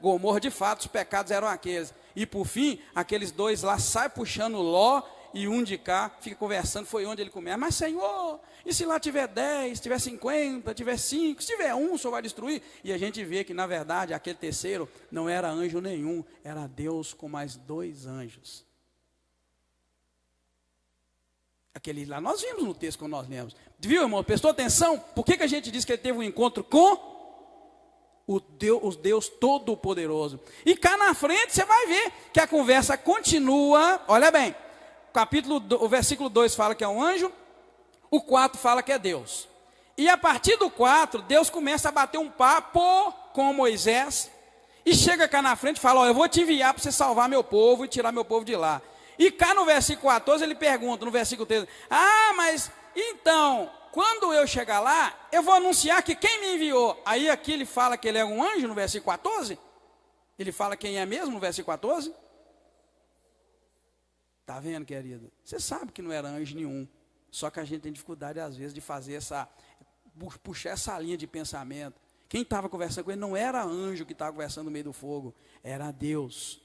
Gomorra, de fato, os pecados eram aqueles. E por fim, aqueles 2 lá saem puxando Ló e um de cá fica conversando, foi onde ele começa. Mas Senhor, e se lá tiver 10, tiver 50, tiver 5, se tiver um, o Senhor vai destruir? E a gente vê que na verdade aquele terceiro não era anjo nenhum, era Deus com mais 2 anjos. Aquele lá, nós vimos no texto quando nós lemos. Viu, irmão? Prestou atenção? Por que a gente diz que ele teve um encontro com o Deus Todo-Poderoso? E cá na frente você vai ver que a conversa continua. Olha bem, o versículo 2 fala que é um anjo, o 4 fala que é Deus. E a partir do 4, Deus começa a bater um papo com Moisés, e chega cá na frente e fala, eu vou te enviar para você salvar meu povo e tirar meu povo de lá. E cá no versículo 14 ele pergunta, no versículo 13, mas então, quando eu chegar lá, eu vou anunciar que quem me enviou. Aí aqui ele fala que ele é um anjo no versículo 14. Ele fala quem é mesmo no versículo 14. Está vendo, querido? Você sabe que não era anjo nenhum. Só que a gente tem dificuldade às vezes de fazer puxar essa linha de pensamento. Quem estava conversando com ele não era anjo que estava conversando no meio do fogo, era Deus.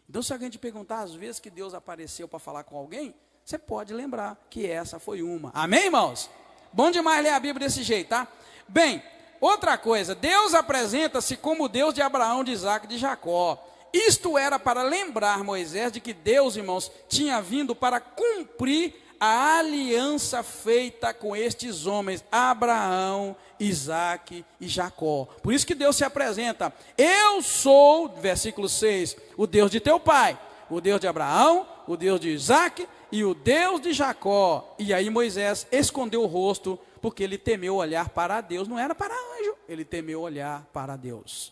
Então, se alguém te perguntar, às vezes que Deus apareceu para falar com alguém, você pode lembrar que essa foi uma. Amém, irmãos? Bom demais ler a Bíblia desse jeito, tá? Bem, outra coisa, Deus apresenta-se como Deus de Abraão, de Isaac e de Jacó. Isto era para lembrar Moisés de que Deus, irmãos, tinha vindo para cumprir a aliança feita com estes homens, Abraão, Isaac e Jacó. Por isso que Deus se apresenta, eu sou, versículo 6, o Deus de teu pai, o Deus de Abraão, o Deus de Isaac e o Deus de Jacó. E aí Moisés escondeu o rosto, porque ele temeu olhar para Deus, não era para anjo, ele temeu olhar para Deus.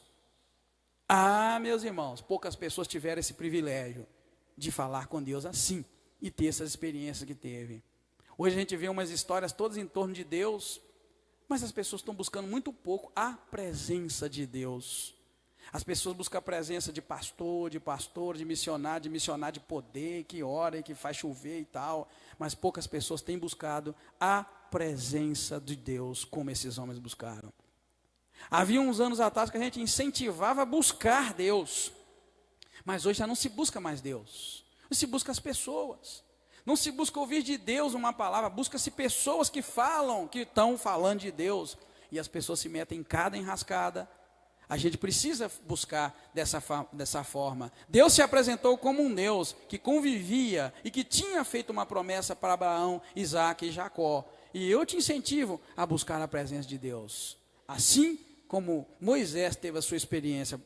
Meus irmãos, poucas pessoas tiveram esse privilégio de falar com Deus assim, e ter essas experiências que teve. Hoje a gente vê umas histórias todas em torno de Deus, mas as pessoas estão buscando muito pouco a presença de Deus. As pessoas buscam a presença de pastor, de missionário de poder, que ora e que faz chover e tal, mas poucas pessoas têm buscado a presença de Deus, como esses homens buscaram. Havia uns anos atrás que a gente incentivava a buscar Deus, mas hoje já não se busca mais Deus. Não se busca as pessoas, não se busca ouvir de Deus uma palavra, busca-se pessoas que falam, que estão falando de Deus, e as pessoas se metem em cada enrascada. A gente precisa buscar dessa forma. Deus se apresentou como um Deus que convivia e que tinha feito uma promessa para Abraão, Isaac e Jacó. E eu te incentivo a buscar a presença de Deus, assim como Moisés teve a sua experiência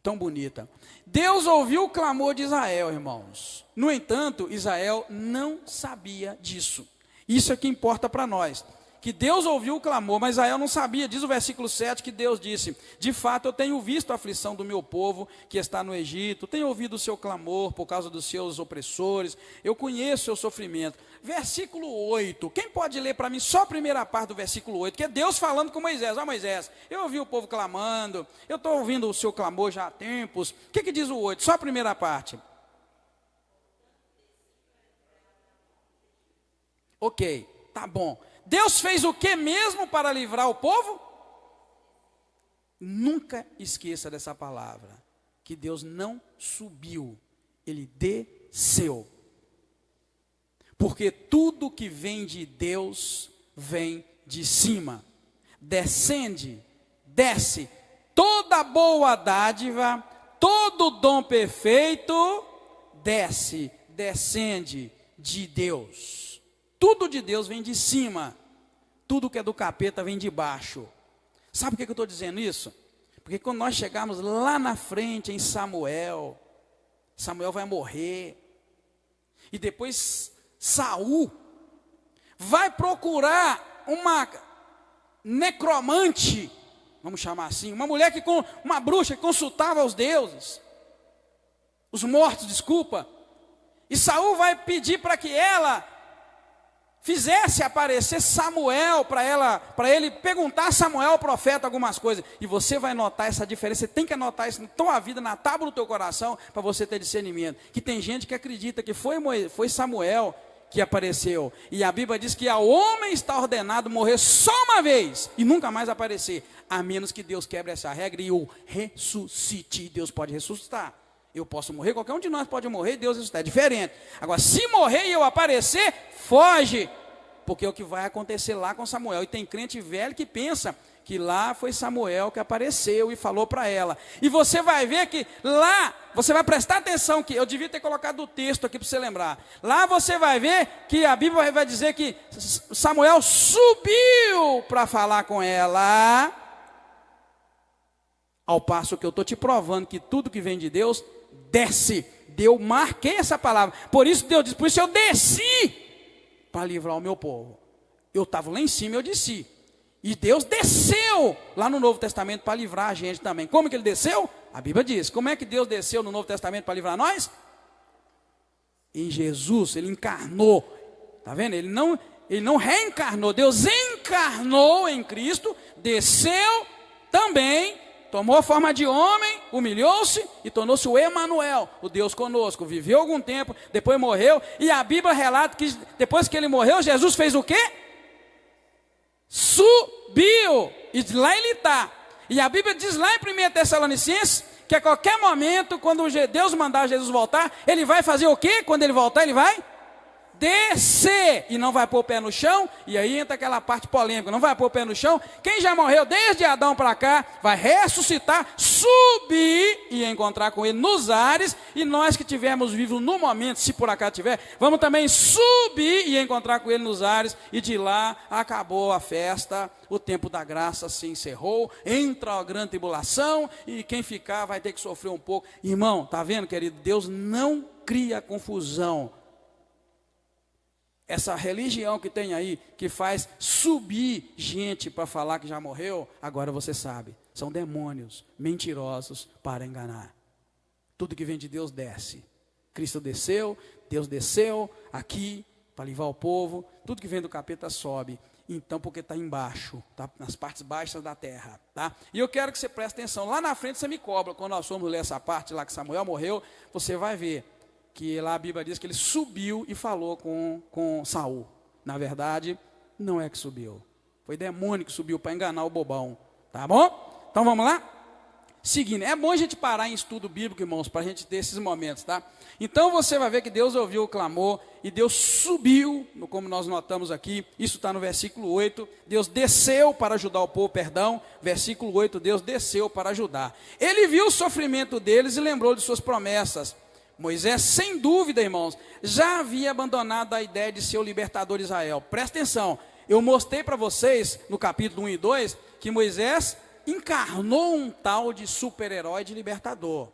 tão bonita. Deus ouviu o clamor de Israel, irmãos. No entanto, Israel não sabia disso. Isso é que importa para nós. Que Deus ouviu o clamor, mas Israel não sabia. Diz o versículo 7 que Deus disse, de fato eu tenho visto a aflição do meu povo que está no Egito, tenho ouvido o seu clamor por causa dos seus opressores, eu conheço o seu sofrimento. Versículo 8, quem pode ler para mim só a primeira parte do versículo 8, que é Deus falando com Moisés. Moisés, eu ouvi o povo clamando, eu estou ouvindo o seu clamor já há tempos. O que diz o 8? Só a primeira parte. Ok, tá bom. Deus fez o que mesmo para livrar o povo? Nunca esqueça dessa palavra, que Deus não subiu, Ele desceu. Porque tudo que vem de Deus, vem de cima. Desce, toda boa dádiva, todo dom perfeito, descende de Deus. Tudo de Deus vem de cima, tudo que é do capeta vem de baixo. Sabe por que eu estou dizendo isso? Porque quando nós chegarmos lá na frente em Samuel vai morrer, e depois Saul vai procurar uma necromante, vamos chamar assim, uma bruxa que consultava os deuses, os mortos, desculpa, e Saul vai pedir para que ela fizesse aparecer Samuel para ele perguntar a Samuel, o profeta, algumas coisas. E você vai notar essa diferença, você tem que anotar isso na tua vida, na tábua do teu coração, para você ter discernimento. Que tem gente que acredita que foi Samuel que apareceu. E a Bíblia diz que ao homem está ordenado morrer só uma vez e nunca mais aparecer, a menos que Deus quebre essa regra e o ressuscite. Deus pode ressuscitar. Eu posso morrer, qualquer um de nós pode morrer, Deus ressuscitar, é diferente. Agora, se morrer e eu aparecer, foge, porque é o que vai acontecer lá com Samuel. E tem crente velho que pensa que lá foi Samuel que apareceu e falou para ela. E você vai ver que lá, você vai prestar atenção que eu devia ter colocado o texto aqui para você lembrar. Lá você vai ver que a Bíblia vai dizer que Samuel subiu para falar com ela. Ao passo que eu estou te provando que tudo que vem de Deus, desce. Eu marquei essa palavra. Por isso Deus diz, por isso eu desci para livrar o meu povo. Eu estava lá em cima, eu desci. E Deus desceu lá no Novo Testamento para livrar a gente também. Como que ele desceu? A Bíblia diz. Como é que Deus desceu no Novo Testamento para livrar nós? Em Jesus, ele encarnou. Está vendo? Ele não reencarnou. Deus encarnou em Cristo, desceu também, tomou a forma de homem, humilhou-se e tornou-se o Emanuel, o Deus conosco. Viveu algum tempo, depois morreu. E a Bíblia relata que depois que ele morreu, Jesus fez o quê? Subiu, e lá ele está. E a Bíblia diz lá em 1 Tessalonicenses, que a qualquer momento, quando Deus mandar Jesus voltar, ele vai fazer o quê? Quando ele voltar, ele vai descer, e não vai pôr o pé no chão. E aí entra aquela parte polêmica, não vai pôr o pé no chão. Quem já morreu desde Adão para cá, vai ressuscitar, subir e encontrar com ele nos ares. E nós que estivermos vivos no momento, se por acaso tiver, vamos também subir e encontrar com ele nos ares. E de lá acabou a festa, o tempo da graça se encerrou, entra a grande tribulação, e quem ficar vai ter que sofrer um pouco. Irmão, tá vendo, querido? Deus não cria confusão. Essa religião que tem aí, que faz subir gente para falar que já morreu, agora você sabe, são demônios mentirosos para enganar. Tudo que vem de Deus desce. Cristo desceu, Deus desceu aqui para livrar o povo. Tudo que vem do capeta sobe. Então, porque está embaixo, tá nas partes baixas da terra, tá? E eu quero que você preste atenção. Lá na frente você me cobra, quando nós formos ler essa parte lá que Samuel morreu, você vai ver que lá a Bíblia diz que ele subiu e falou com Saul. Na verdade, não é que subiu. Foi demônio que subiu para enganar o bobão. Tá bom? Então vamos lá? Seguindo, é bom a gente parar em estudo bíblico, irmãos, para a gente ter esses momentos, tá? Então você vai ver que Deus ouviu o clamor e Deus subiu, como nós notamos aqui, isso está no versículo 8. Deus desceu para ajudar o povo, versículo 8, Deus desceu para ajudar. Ele viu o sofrimento deles e lembrou de suas promessas. Moisés, sem dúvida, irmãos, já havia abandonado a ideia de ser o libertador de Israel. Presta atenção, eu mostrei para vocês, no capítulo 1 e 2, que Moisés encarnou um tal de super-herói de libertador.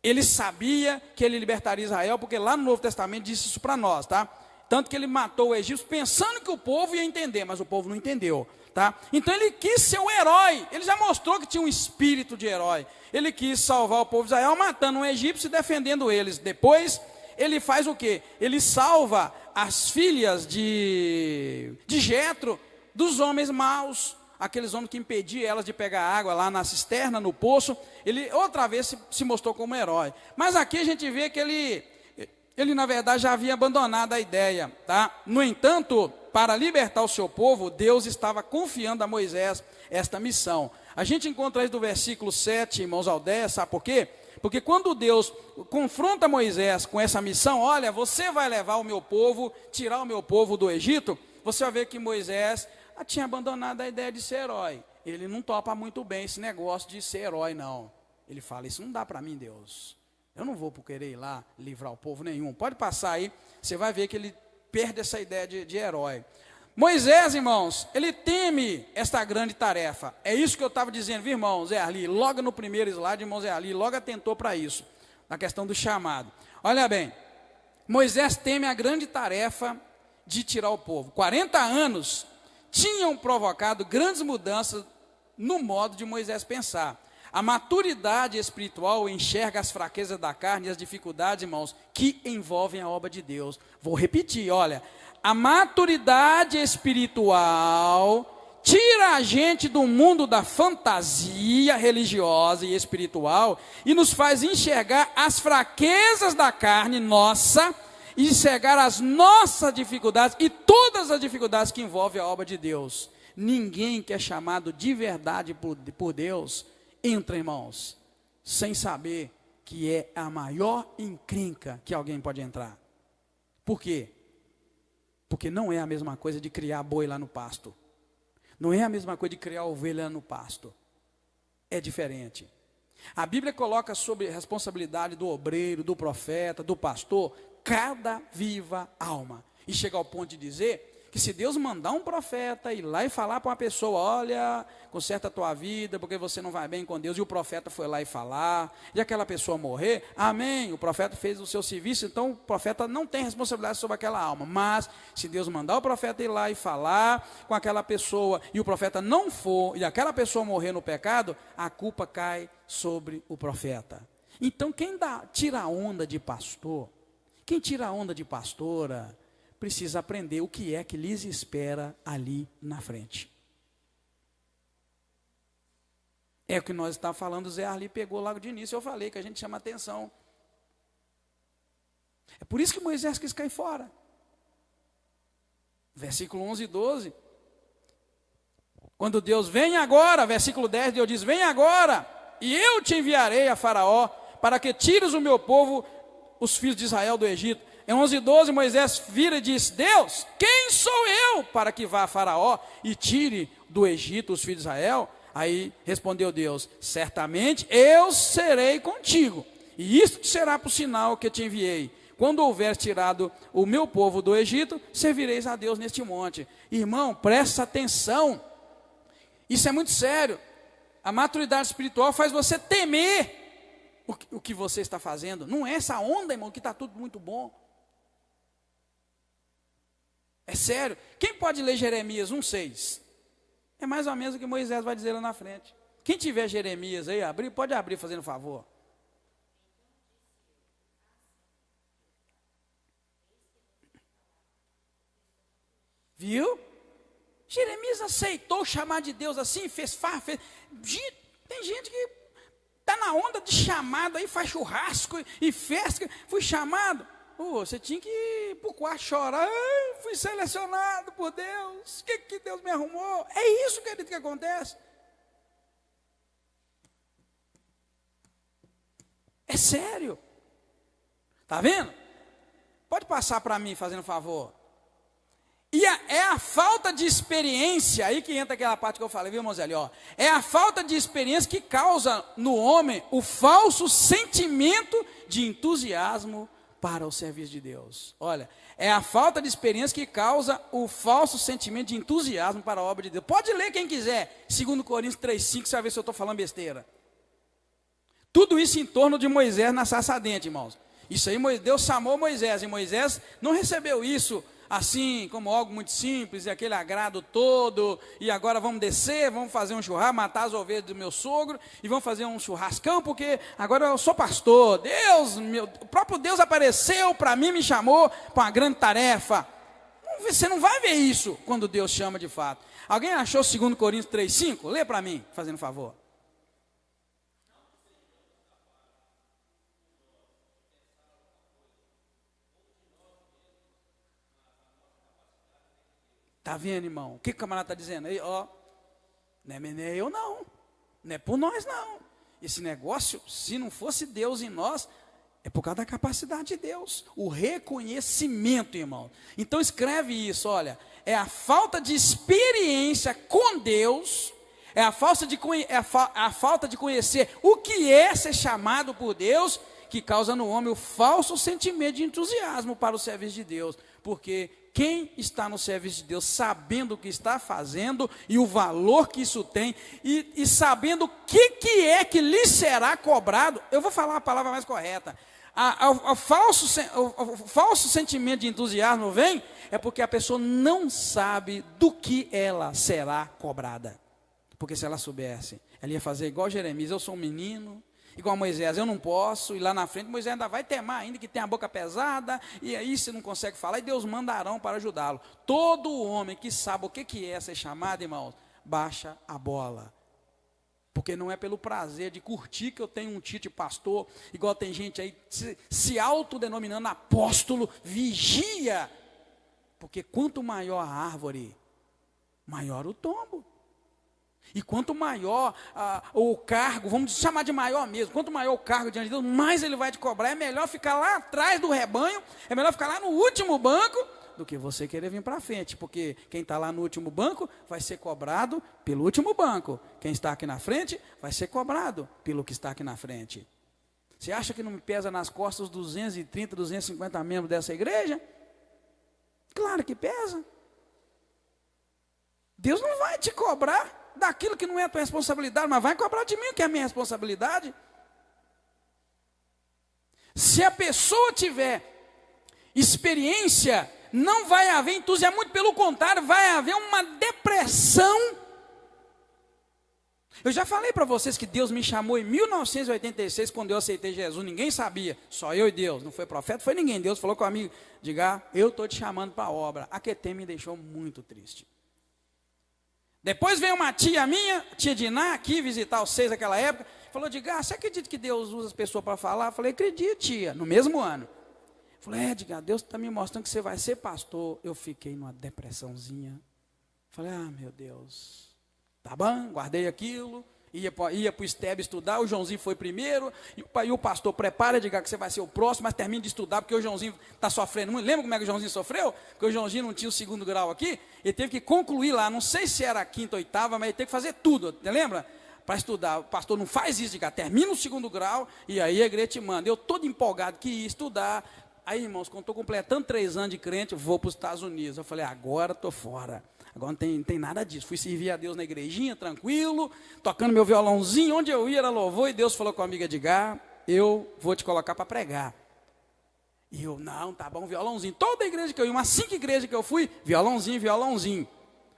Ele sabia que ele libertaria Israel, porque lá no Novo Testamento disse isso para nós, tá? Tanto que ele matou o Egito pensando que o povo ia entender, mas o povo não entendeu, tá? Então ele quis ser o herói, ele já mostrou que tinha um espírito de herói. Ele quis salvar o povo de Israel matando um egípcio e defendendo eles. Depois ele faz o quê? Ele salva as filhas de Jetro dos homens maus, aqueles homens que impediam elas de pegar água lá na cisterna, no poço. Ele outra vez se mostrou como herói. Mas aqui a gente vê que ele na verdade já havia abandonado a ideia, tá? No entanto, para libertar o seu povo, Deus estava confiando a Moisés esta missão. A gente encontra isso do versículo 7, irmãos, ao 10, sabe por quê? Porque quando Deus confronta Moisés com essa missão, olha, você vai levar o meu povo, tirar o meu povo do Egito, você vai ver que Moisés tinha abandonado a ideia de ser herói. Ele não topa muito bem esse negócio de ser herói, não. Ele fala, isso não dá para mim, Deus. Eu não vou por querer ir lá livrar o povo nenhum. Pode passar aí, você vai ver que ele perde essa ideia de herói. Moisés, irmãos, ele teme esta grande tarefa. É isso que eu estava dizendo, viu, irmão Zé Arli? Logo no primeiro slide, irmão Zé Arli, logo atentou para isso, na questão do chamado. Olha bem, Moisés teme a grande tarefa de tirar o povo. 40 anos tinham provocado grandes mudanças no modo de Moisés pensar. A maturidade espiritual enxerga as fraquezas da carne e as dificuldades, irmãos, que envolvem a obra de Deus. Vou repetir, olha. A maturidade espiritual tira a gente do mundo da fantasia religiosa e espiritual e nos faz enxergar as fraquezas da carne nossa, e enxergar as nossas dificuldades e todas as dificuldades que envolvem a obra de Deus. Ninguém que é chamado de verdade por Deus entra, irmãos, sem saber que é a maior encrenca que alguém pode entrar. Por quê? Porque não é a mesma coisa de criar boi lá no pasto. Não é a mesma coisa de criar ovelha no pasto. É diferente. A Bíblia coloca sobre a responsabilidade do obreiro, do profeta, do pastor, cada viva alma. E chega ao ponto de dizer que se Deus mandar um profeta ir lá e falar para uma pessoa, olha, conserta a tua vida, porque você não vai bem com Deus, e o profeta foi lá e falar, e aquela pessoa morrer, amém, o profeta fez o seu serviço, então o profeta não tem responsabilidade sobre aquela alma. Mas se Deus mandar o profeta ir lá e falar com aquela pessoa, e o profeta não for, e aquela pessoa morrer no pecado, a culpa cai sobre o profeta. Então quem tira a onda de pastor, quem tira a onda de pastora, precisa aprender o que é que lhes espera ali na frente. É o que nós estávamos falando, o Zé Arli pegou logo de início, eu falei que a gente chama atenção. É por isso que Moisés quis cair fora. Versículo 11 e 12. Quando Deus vem agora, versículo 10, Deus diz, vem agora, e eu te enviarei a Faraó, para que tires o meu povo, os filhos de Israel do Egito. Em 11:12, Moisés vira e diz, Deus, quem sou eu para que vá a Faraó e tire do Egito os filhos de Israel? Aí respondeu Deus, certamente eu serei contigo, e isto será por sinal que te enviei. Quando houver tirado o meu povo do Egito, servireis a Deus neste monte. Irmão, presta atenção, isso é muito sério. A maturidade espiritual faz você temer o que você está fazendo. Não é essa onda, irmão, que está tudo muito bom. É sério. Quem pode ler Jeremias 1:6? É mais ou menos o que Moisés vai dizer lá na frente. Quem tiver Jeremias aí, pode abrir fazendo favor. Viu? Jeremias aceitou o chamado de Deus assim, fez farra. Tem gente que está na onda de chamado aí, faz churrasco e festa. Fui chamado. Você tinha que ir para o quarto chorar. Fui selecionado por Deus. O que Deus me arrumou? É isso, querido, que acontece. É sério. Está vendo? Pode passar para mim, fazendo favor. E é a falta de experiência, aí que entra aquela parte que eu falei, viu, Mozelli? É a falta de experiência que causa no homem o falso sentimento de entusiasmo para o serviço de Deus. Olha, é a falta de experiência que causa o falso sentimento de entusiasmo para a obra de Deus. Pode ler quem quiser, 2 Coríntios 3:5, você vai ver se eu estou falando besteira. Tudo isso em torno de Moisés na sarça ardente, irmãos. Isso aí, Deus chamou Moisés, e Moisés não recebeu isso assim, como algo muito simples, e aquele agrado todo, e agora vamos descer, vamos fazer um churrasco, matar as ovelhas do meu sogro, e vamos fazer um churrascão, porque agora eu sou pastor, o próprio Deus apareceu para mim, me chamou para uma grande tarefa. Você não vai ver isso quando Deus chama de fato. Alguém achou 2 Coríntios 3:5? Lê para mim, fazendo favor. Está vendo, irmão? O que o camarada está dizendo aí? Não é eu não. Não é por nós não. Esse negócio, se não fosse Deus em nós, é por causa da capacidade de Deus. O reconhecimento, irmão. Então escreve isso, olha. É a falta de experiência com Deus. É a falta de conhecer o que é ser chamado por Deus, que causa no homem o falso sentimento de entusiasmo para o serviço de Deus. Porque quem está no serviço de Deus, sabendo o que está fazendo e o valor que isso tem, e sabendo o que é que lhe será cobrado, eu vou falar a palavra mais correta. O falso sentimento de entusiasmo vem, é porque a pessoa não sabe do que ela será cobrada. Porque se ela soubesse, ela ia fazer igual Jeremias, eu sou um menino, igual Moisés, eu não posso, e lá na frente Moisés ainda vai temar, ainda que tem a boca pesada, e aí você não consegue falar, e Deus manda Arão para ajudá-lo. Todo homem que sabe o que é ser chamado, irmãos, baixa a bola. Porque não é pelo prazer de curtir que eu tenho um título de pastor, igual tem gente aí se autodenominando apóstolo, vigia. Porque quanto maior a árvore, maior o tombo. E quanto maior o cargo, vamos chamar de maior mesmo, quanto maior o cargo diante de Deus, mais ele vai te cobrar. É melhor ficar lá atrás do rebanho, é melhor ficar lá no último banco, do que você querer vir para frente, porque quem está lá no último banco vai ser cobrado pelo último banco. Quem está aqui na frente vai ser cobrado pelo que está aqui na frente. Você acha que não me pesa nas costas os 230, 250 membros dessa igreja? Claro que pesa. Deus não vai te cobrar daquilo que não é a tua responsabilidade, mas vai cobrar de mim o que é a minha responsabilidade. Se a pessoa tiver experiência, não vai haver entusiasmo, muito pelo contrário, vai haver uma depressão. Eu já falei para vocês que Deus me chamou em 1986, quando eu aceitei Jesus, ninguém sabia, só eu e Deus, não foi profeta, foi ninguém. Deus falou comigo, diga, eu estou te chamando para a obra. A QT me deixou muito triste. Depois veio uma tia minha, tia Diná, aqui visitar vocês naquela época, falou, diga, você acredita que Deus usa as pessoas para falar? Eu falei, acredito, tia, no mesmo ano. Falei, diga, Deus está me mostrando que você vai ser pastor. Eu fiquei numa depressãozinha. Falei, meu Deus, tá bom, guardei aquilo, ia para o STEB estudar, o Joãozinho foi primeiro, e o pastor prepara, diga que você vai ser o próximo, mas termine de estudar, porque o Joãozinho está sofrendo muito. Lembra como é que o Joãozinho sofreu? Porque o Joãozinho não tinha o 2º grau aqui, ele teve que concluir lá, não sei se era a 5ª ou 8ª, mas ele teve que fazer tudo, lembra? Para estudar, o pastor não faz isso, diga, termina o 2º grau, e aí a igreja te manda. Eu todo empolgado que ia estudar. Aí, irmãos, quando estou completando 3 anos de crente, vou para os Estados Unidos. Eu falei, agora estou fora. Agora não tem nada disso. Fui servir a Deus na igrejinha, tranquilo, tocando meu violãozinho. Onde eu ia era louvor. E Deus falou comigo, Edgar, eu vou te colocar para pregar. E eu, não, tá bom, violãozinho. Toda igreja que eu ia, umas 5 igrejas que eu fui, violãozinho, violãozinho.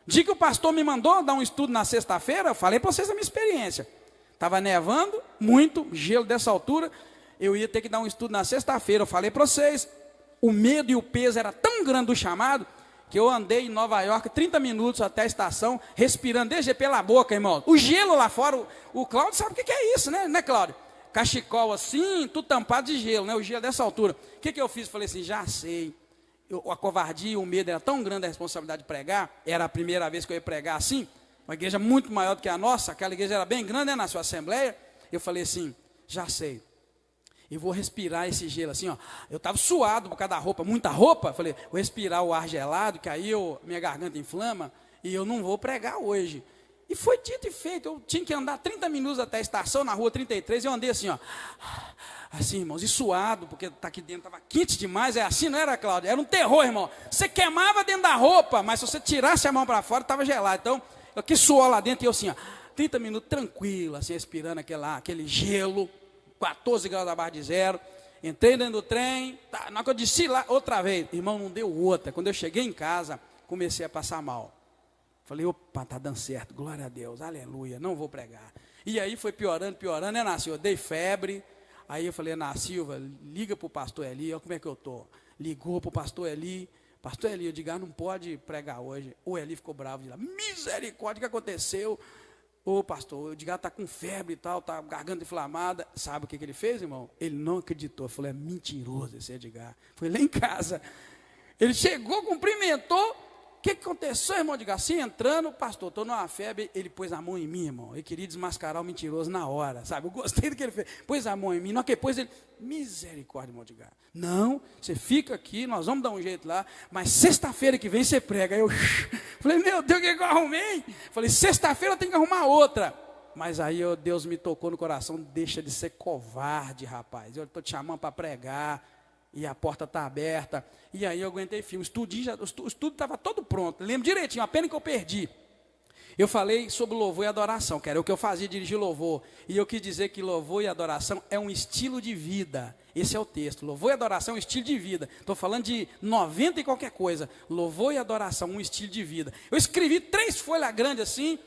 Dia que o pastor me mandou dar um estudo na sexta-feira, eu falei para vocês a minha experiência. Estava nevando, muito, gelo dessa altura. Eu ia ter que dar um estudo na sexta-feira. Eu falei para vocês, o medo e o peso era tão grande do chamado, que eu andei em Nova York 30 minutos até a estação, respirando desde pela boca, irmão. O gelo lá fora, o Cláudio sabe o que é isso, né, Cláudio? Cachecol assim, tudo tampado de gelo, né? O gelo dessa altura. O que eu fiz? Falei assim, já sei. A covardia e o medo era tão grande a responsabilidade de pregar. Era a primeira vez que eu ia pregar assim. Uma igreja muito maior do que a nossa. Aquela igreja era bem grande, né, na sua assembleia. Eu falei assim, já sei. Eu vou respirar esse gelo assim, ó. Eu estava suado por causa da roupa, muita roupa. Falei, vou respirar o ar gelado, que aí minha garganta inflama. E eu não vou pregar hoje. E foi dito e feito. Eu tinha que andar 30 minutos até a estação, na rua 33. Eu andei assim, ó. Assim, irmãos, e suado, porque tá aqui dentro estava quente demais. É assim, não era, Cláudio? Era um terror, irmão. Você queimava dentro da roupa, mas se você tirasse a mão para fora, estava gelado. Então, eu que suou lá dentro e eu assim, ó. 30 minutos tranquilo, assim, respirando aquele gelo. 14 graus abaixo de zero. Entrei dentro do trem. Tá, na hora que eu desci lá, outra vez. Irmão, não deu outra. Quando eu cheguei em casa, comecei a passar mal. Falei, opa, tá dando certo, glória a Deus, aleluia, não vou pregar. E aí foi piorando, né, Ana Silva? Dei febre. Aí eu falei, Ana Silva, liga para o pastor Eli, olha como é que eu estou. Ligou para o pastor Eli, eu digo, não pode pregar hoje. O Eli ficou bravo, de lá, misericórdia, o que aconteceu? Ô pastor, o Edgar está com febre e tal, está garganta inflamada. Sabe o que ele fez, irmão? Ele não acreditou, falou, é mentiroso esse Edgar. Foi lá em casa. Ele chegou, cumprimentou. O que aconteceu, irmão Edgar? Assim, entrando, pastor, estou numa febre. Ele pôs a mão em mim, irmão. Ele queria desmascarar o mentiroso na hora, sabe? Eu gostei do que ele fez. Pôs a mão em mim. Na hora que depois ele, misericórdia, irmão Edgar. Não, você fica aqui, nós vamos dar um jeito lá. Mas sexta-feira que vem você prega. Aí eu falei, meu Deus, o que eu arrumei? Falei, sexta-feira eu tenho que arrumar outra. Mas aí Deus me tocou no coração, deixa de ser covarde, rapaz. Eu estou te chamando para pregar. E a porta está aberta. E aí eu aguentei firme. O estudo estava todo pronto. Lembro direitinho, a pena que eu perdi. Eu falei sobre louvor e adoração, que era o que eu fazia, dirigir louvor. E eu quis dizer que louvor e adoração é um estilo de vida. Esse é o texto. Louvor e adoração é um estilo de vida. Estou falando de 90 e qualquer coisa. Louvor e adoração, um estilo de vida. Eu escrevi 3 folhas grandes assim.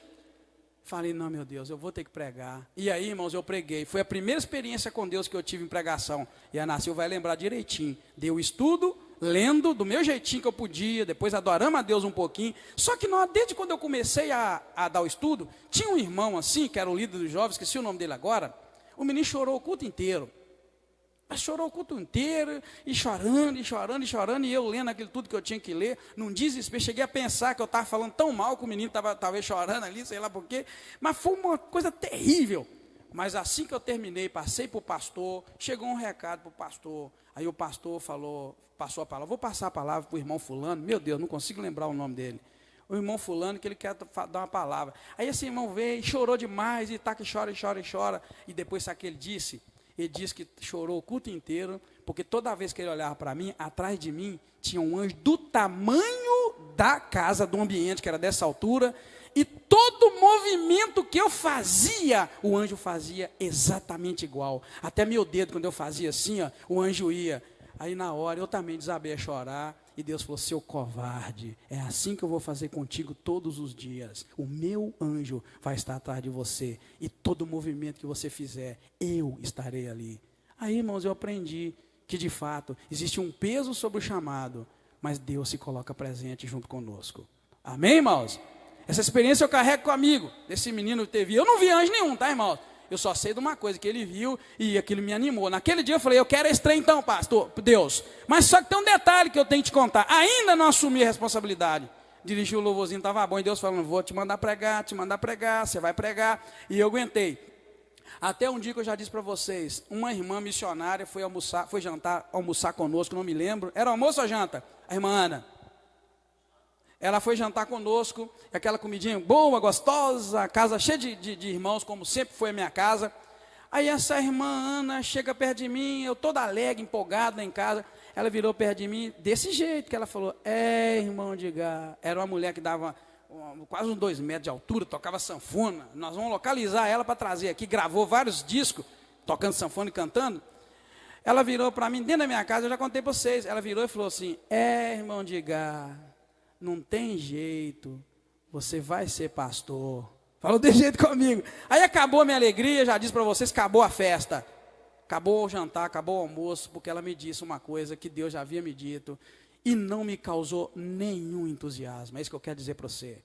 Falei, não, meu Deus, eu vou ter que pregar. E aí, irmãos, eu preguei. Foi a primeira experiência com Deus que eu tive em pregação. E a Ana Silva vai lembrar direitinho. Deu estudo, lendo, do meu jeitinho que eu podia. Depois adoramos a Deus um pouquinho. Só que desde quando eu comecei a dar o estudo, tinha um irmão assim, que era o líder dos jovens, esqueci o nome dele agora. O menino chorou o culto inteiro. Mas chorou o culto inteiro, e chorando, e chorando, e chorando, e eu lendo aquilo tudo que eu tinha que ler, num desespero, cheguei a pensar que eu estava falando tão mal que o menino estava talvez chorando ali, sei lá por quê, mas foi uma coisa terrível. Mas assim que eu terminei, passei para o pastor, chegou um recado para o pastor, aí o pastor passou a palavra, vou passar a palavra para o irmão fulano, meu Deus, não consigo lembrar o nome dele, o irmão fulano que ele quer dar uma palavra. Aí esse irmão veio, chorou demais, e tá que chora, e chora, e chora, e depois sabe o que ele disse? Ele disse que chorou o culto inteiro, porque toda vez que ele olhava para mim, atrás de mim, tinha um anjo do tamanho da casa, do ambiente, que era dessa altura, e todo movimento que eu fazia, o anjo fazia exatamente igual. Até meu dedo, quando eu fazia assim, ó, o anjo ia. Aí na hora eu também desabei a chorar, e Deus falou, seu covarde, é assim que eu vou fazer contigo todos os dias. O meu anjo vai estar atrás de você, e todo movimento que você fizer, eu estarei ali. Aí, irmãos, eu aprendi que de fato existe um peso sobre o chamado, mas Deus se coloca presente junto conosco. Amém, irmãos? Essa experiência eu carrego comigo, desse menino que teve. Eu não vi anjo nenhum, tá, irmãos? Eu só sei de uma coisa, que ele viu e aquilo me animou. Naquele dia eu falei, eu quero esse trem então, pastor, Deus. Mas só que tem um detalhe que eu tenho que te contar. Ainda não assumi a responsabilidade. Dirigi o louvorzinho, estava bom, e Deus falando, vou te mandar pregar, você vai pregar. E eu aguentei. Até um dia que eu já disse para vocês, uma irmã missionária foi almoçar conosco, não me lembro. Era almoço ou janta? A irmã Ana. Ela foi jantar conosco, aquela comidinha boa, gostosa, casa cheia de irmãos, como sempre foi a minha casa. Aí essa irmã Ana chega perto de mim, eu toda alegre, empolgado lá em casa. Ela virou perto de mim, desse jeito que ela falou, irmão Edgar. Era uma mulher que dava quase uns 2 metros de altura, tocava sanfona. Nós vamos localizar ela para trazer aqui, gravou vários discos, tocando sanfona e cantando. Ela virou para mim, dentro da minha casa, eu já contei para vocês. Ela virou e falou assim, irmão Edgar, não tem jeito, você vai ser pastor. Falou desse jeito comigo. Aí acabou a minha alegria, já disse para vocês, acabou a festa. Acabou o jantar, acabou o almoço, porque ela me disse uma coisa que Deus já havia me dito, e não me causou nenhum entusiasmo. É isso que eu quero dizer para você.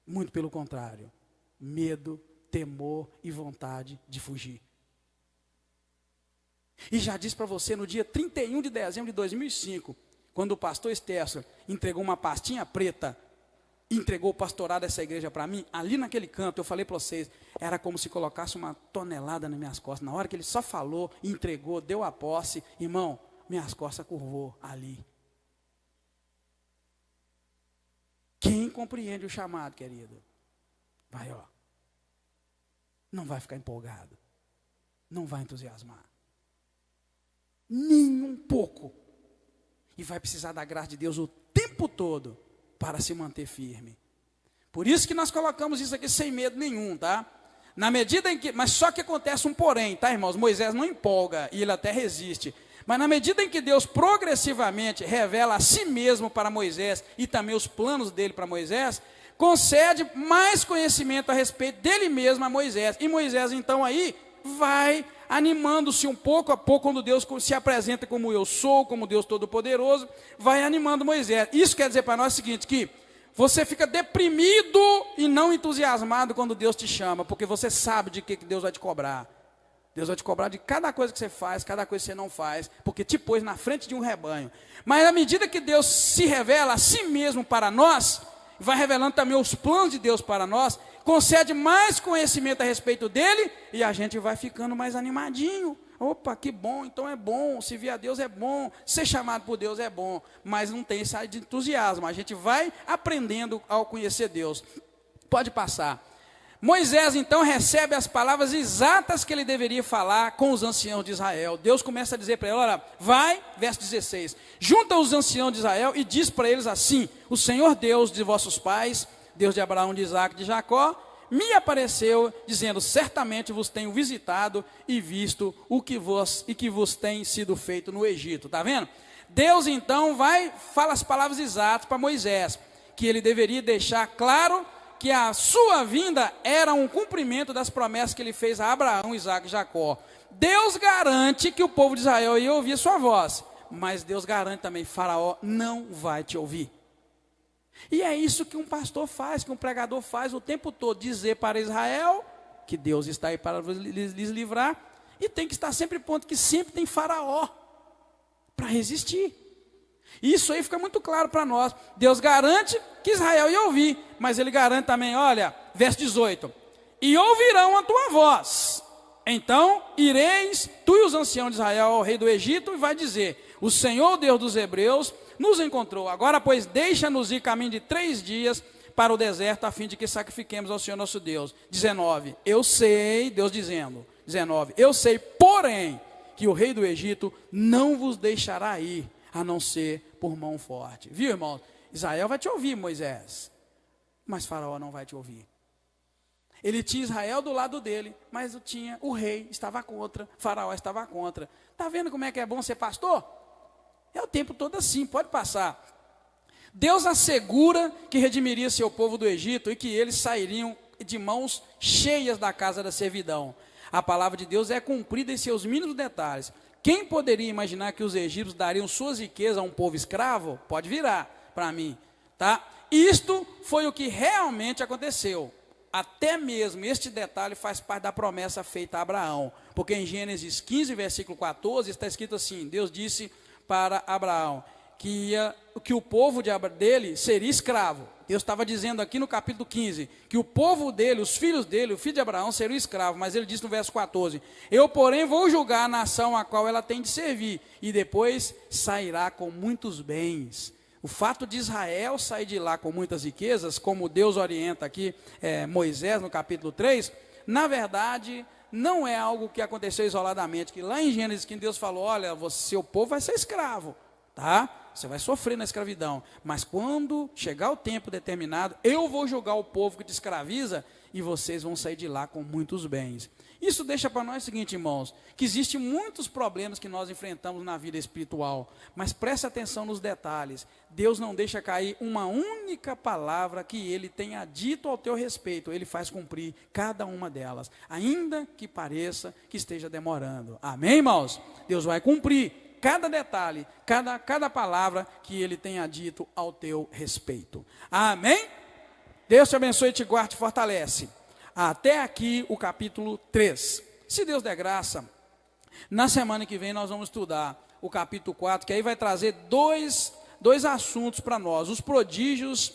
Muito pelo contrário. Medo, temor e vontade de fugir. E já disse para você, no dia 31 de dezembro de 2005, quando o pastor Estércio entregou uma pastinha preta, entregou o pastorado dessa igreja para mim, ali naquele canto, eu falei para vocês, era como se colocasse uma tonelada nas minhas costas. Na hora que ele só falou, entregou, deu a posse, irmão, minhas costas curvou ali. Quem compreende o chamado, querido, vai, não vai ficar empolgado, não vai entusiasmar, nem um pouco. E vai precisar da graça de Deus o tempo todo para se manter firme. Por isso que nós colocamos isso aqui sem medo nenhum, tá? Na medida em que, mas só que acontece um porém, tá, irmãos? Moisés não empolga e ele até resiste. Mas na medida em que Deus progressivamente revela a si mesmo para Moisés e também os planos dele para Moisés, concede mais conhecimento a respeito dele mesmo a Moisés. E Moisés então aí vai animando-se um pouco a pouco, quando Deus se apresenta como eu sou, como Deus Todo-Poderoso, vai animando Moisés. Isso quer dizer para nós o seguinte, que você fica deprimido e não entusiasmado quando Deus te chama, porque você sabe de que Deus vai te cobrar. Deus vai te cobrar de cada coisa que você faz, cada coisa que você não faz, porque te pôs na frente de um rebanho. Mas à medida que Deus se revela a si mesmo para nós, vai revelando também os planos de Deus para nós, concede mais conhecimento a respeito dele, e a gente vai ficando mais animadinho. Opa, que bom, então é bom, se vir a Deus é bom, ser chamado por Deus é bom, mas não tem esse de entusiasmo, a gente vai aprendendo ao conhecer Deus. Pode passar. Moisés então recebe as palavras exatas que ele deveria falar com os anciãos de Israel. Deus começa a dizer para ele, olha, vai, verso 16, junta os anciãos de Israel e diz para eles assim, o Senhor Deus de vossos pais, Deus de Abraão, de Isaac, de Jacó, me apareceu, dizendo, certamente vos tenho visitado e visto o que vos tem sido feito no Egito. Está vendo? Deus então fala as palavras exatas para Moisés, que ele deveria deixar claro que a sua vinda era um cumprimento das promessas que ele fez a Abraão, Isaac e Jacó. Deus garante que o povo de Israel ia ouvir sua voz, mas Deus garante também, Faraó não vai te ouvir. E é isso que um pastor faz, que um pregador faz o tempo todo, dizer para Israel que Deus está aí para lhes livrar, E tem que estar sempre pronto, que sempre tem Faraó para resistir. Isso aí fica muito claro para nós. Deus garante que Israel ia ouvir, mas ele garante também, olha, verso 18: e ouvirão a tua voz. Então ireis, tu e os anciãos de Israel, ao rei do Egito, e vai dizer: o Senhor, Deus dos Hebreus, nos encontrou. Agora, pois, deixa-nos ir caminho de 3 dias para o deserto, a fim de que sacrifiquemos ao Senhor nosso Deus. 19, eu sei, Deus dizendo, 19, eu sei, porém, que o rei do Egito não vos deixará ir, a não ser por mão forte. Viu, irmão? Israel vai te ouvir, Moisés, mas Faraó não vai te ouvir. Ele tinha Israel do lado dele, mas o rei estava contra, Faraó estava contra. Está vendo como é que é bom ser pastor? É o tempo todo assim, pode passar. Deus assegura que redimiria seu povo do Egito e que eles sairiam de mãos cheias da casa da servidão. A palavra de Deus é cumprida em seus mínimos detalhes. Quem poderia imaginar que os egípcios dariam suas riquezas a um povo escravo? Pode virar para mim, tá? Isto foi o que realmente aconteceu. Até mesmo este detalhe faz parte da promessa feita a Abraão. Porque em Gênesis 15, versículo 14, está escrito assim: Deus disse para Abraão que o povo dele seria escravo. Deus estava dizendo aqui no capítulo 15, que o povo dele, os filhos dele, o filho de Abraão, seriam escravos. Mas ele disse no verso 14, eu, porém, vou julgar a nação a qual ela tem de servir, e depois sairá com muitos bens. O fato de Israel sair de lá com muitas riquezas, como Deus orienta aqui Moisés no capítulo 3, na verdade, não é algo que aconteceu isoladamente, que lá em Gênesis 15 Deus falou, olha, seu povo vai ser escravo, tá? Você vai sofrer na escravidão, mas quando chegar o tempo determinado, eu vou julgar o povo que te escraviza e vocês vão sair de lá com muitos bens. Isso deixa para nós o seguinte, irmãos, que existem muitos problemas que nós enfrentamos na vida espiritual, mas preste atenção nos detalhes. Deus não deixa cair uma única palavra que Ele tenha dito ao teu respeito, Ele faz cumprir cada uma delas, ainda que pareça que esteja demorando. Amém, irmãos? Deus vai cumprir cada detalhe, cada palavra que Ele tenha dito ao teu respeito. Amém? Deus te abençoe, te guarde e fortalece. Até aqui o capítulo 3. Se Deus der graça, na semana que vem nós vamos estudar o capítulo 4, que aí vai trazer dois assuntos para nós. Os prodígios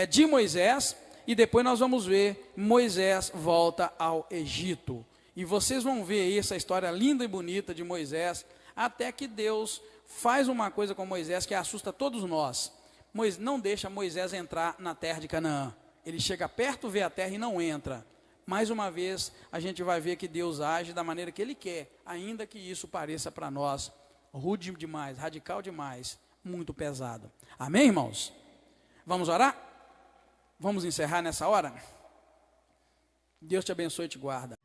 de Moisés, e depois nós vamos ver Moisés volta ao Egito. E vocês vão ver aí essa história linda e bonita de Moisés, até que Deus faz uma coisa com Moisés que assusta todos nós. Não deixa Moisés entrar na terra de Canaã. Ele chega perto, vê a terra e não entra. Mais uma vez, a gente vai ver que Deus age da maneira que Ele quer, ainda que isso pareça para nós rude demais, radical demais, muito pesado. Amém, irmãos? Vamos orar? Vamos encerrar nessa hora? Deus te abençoe e te guarda.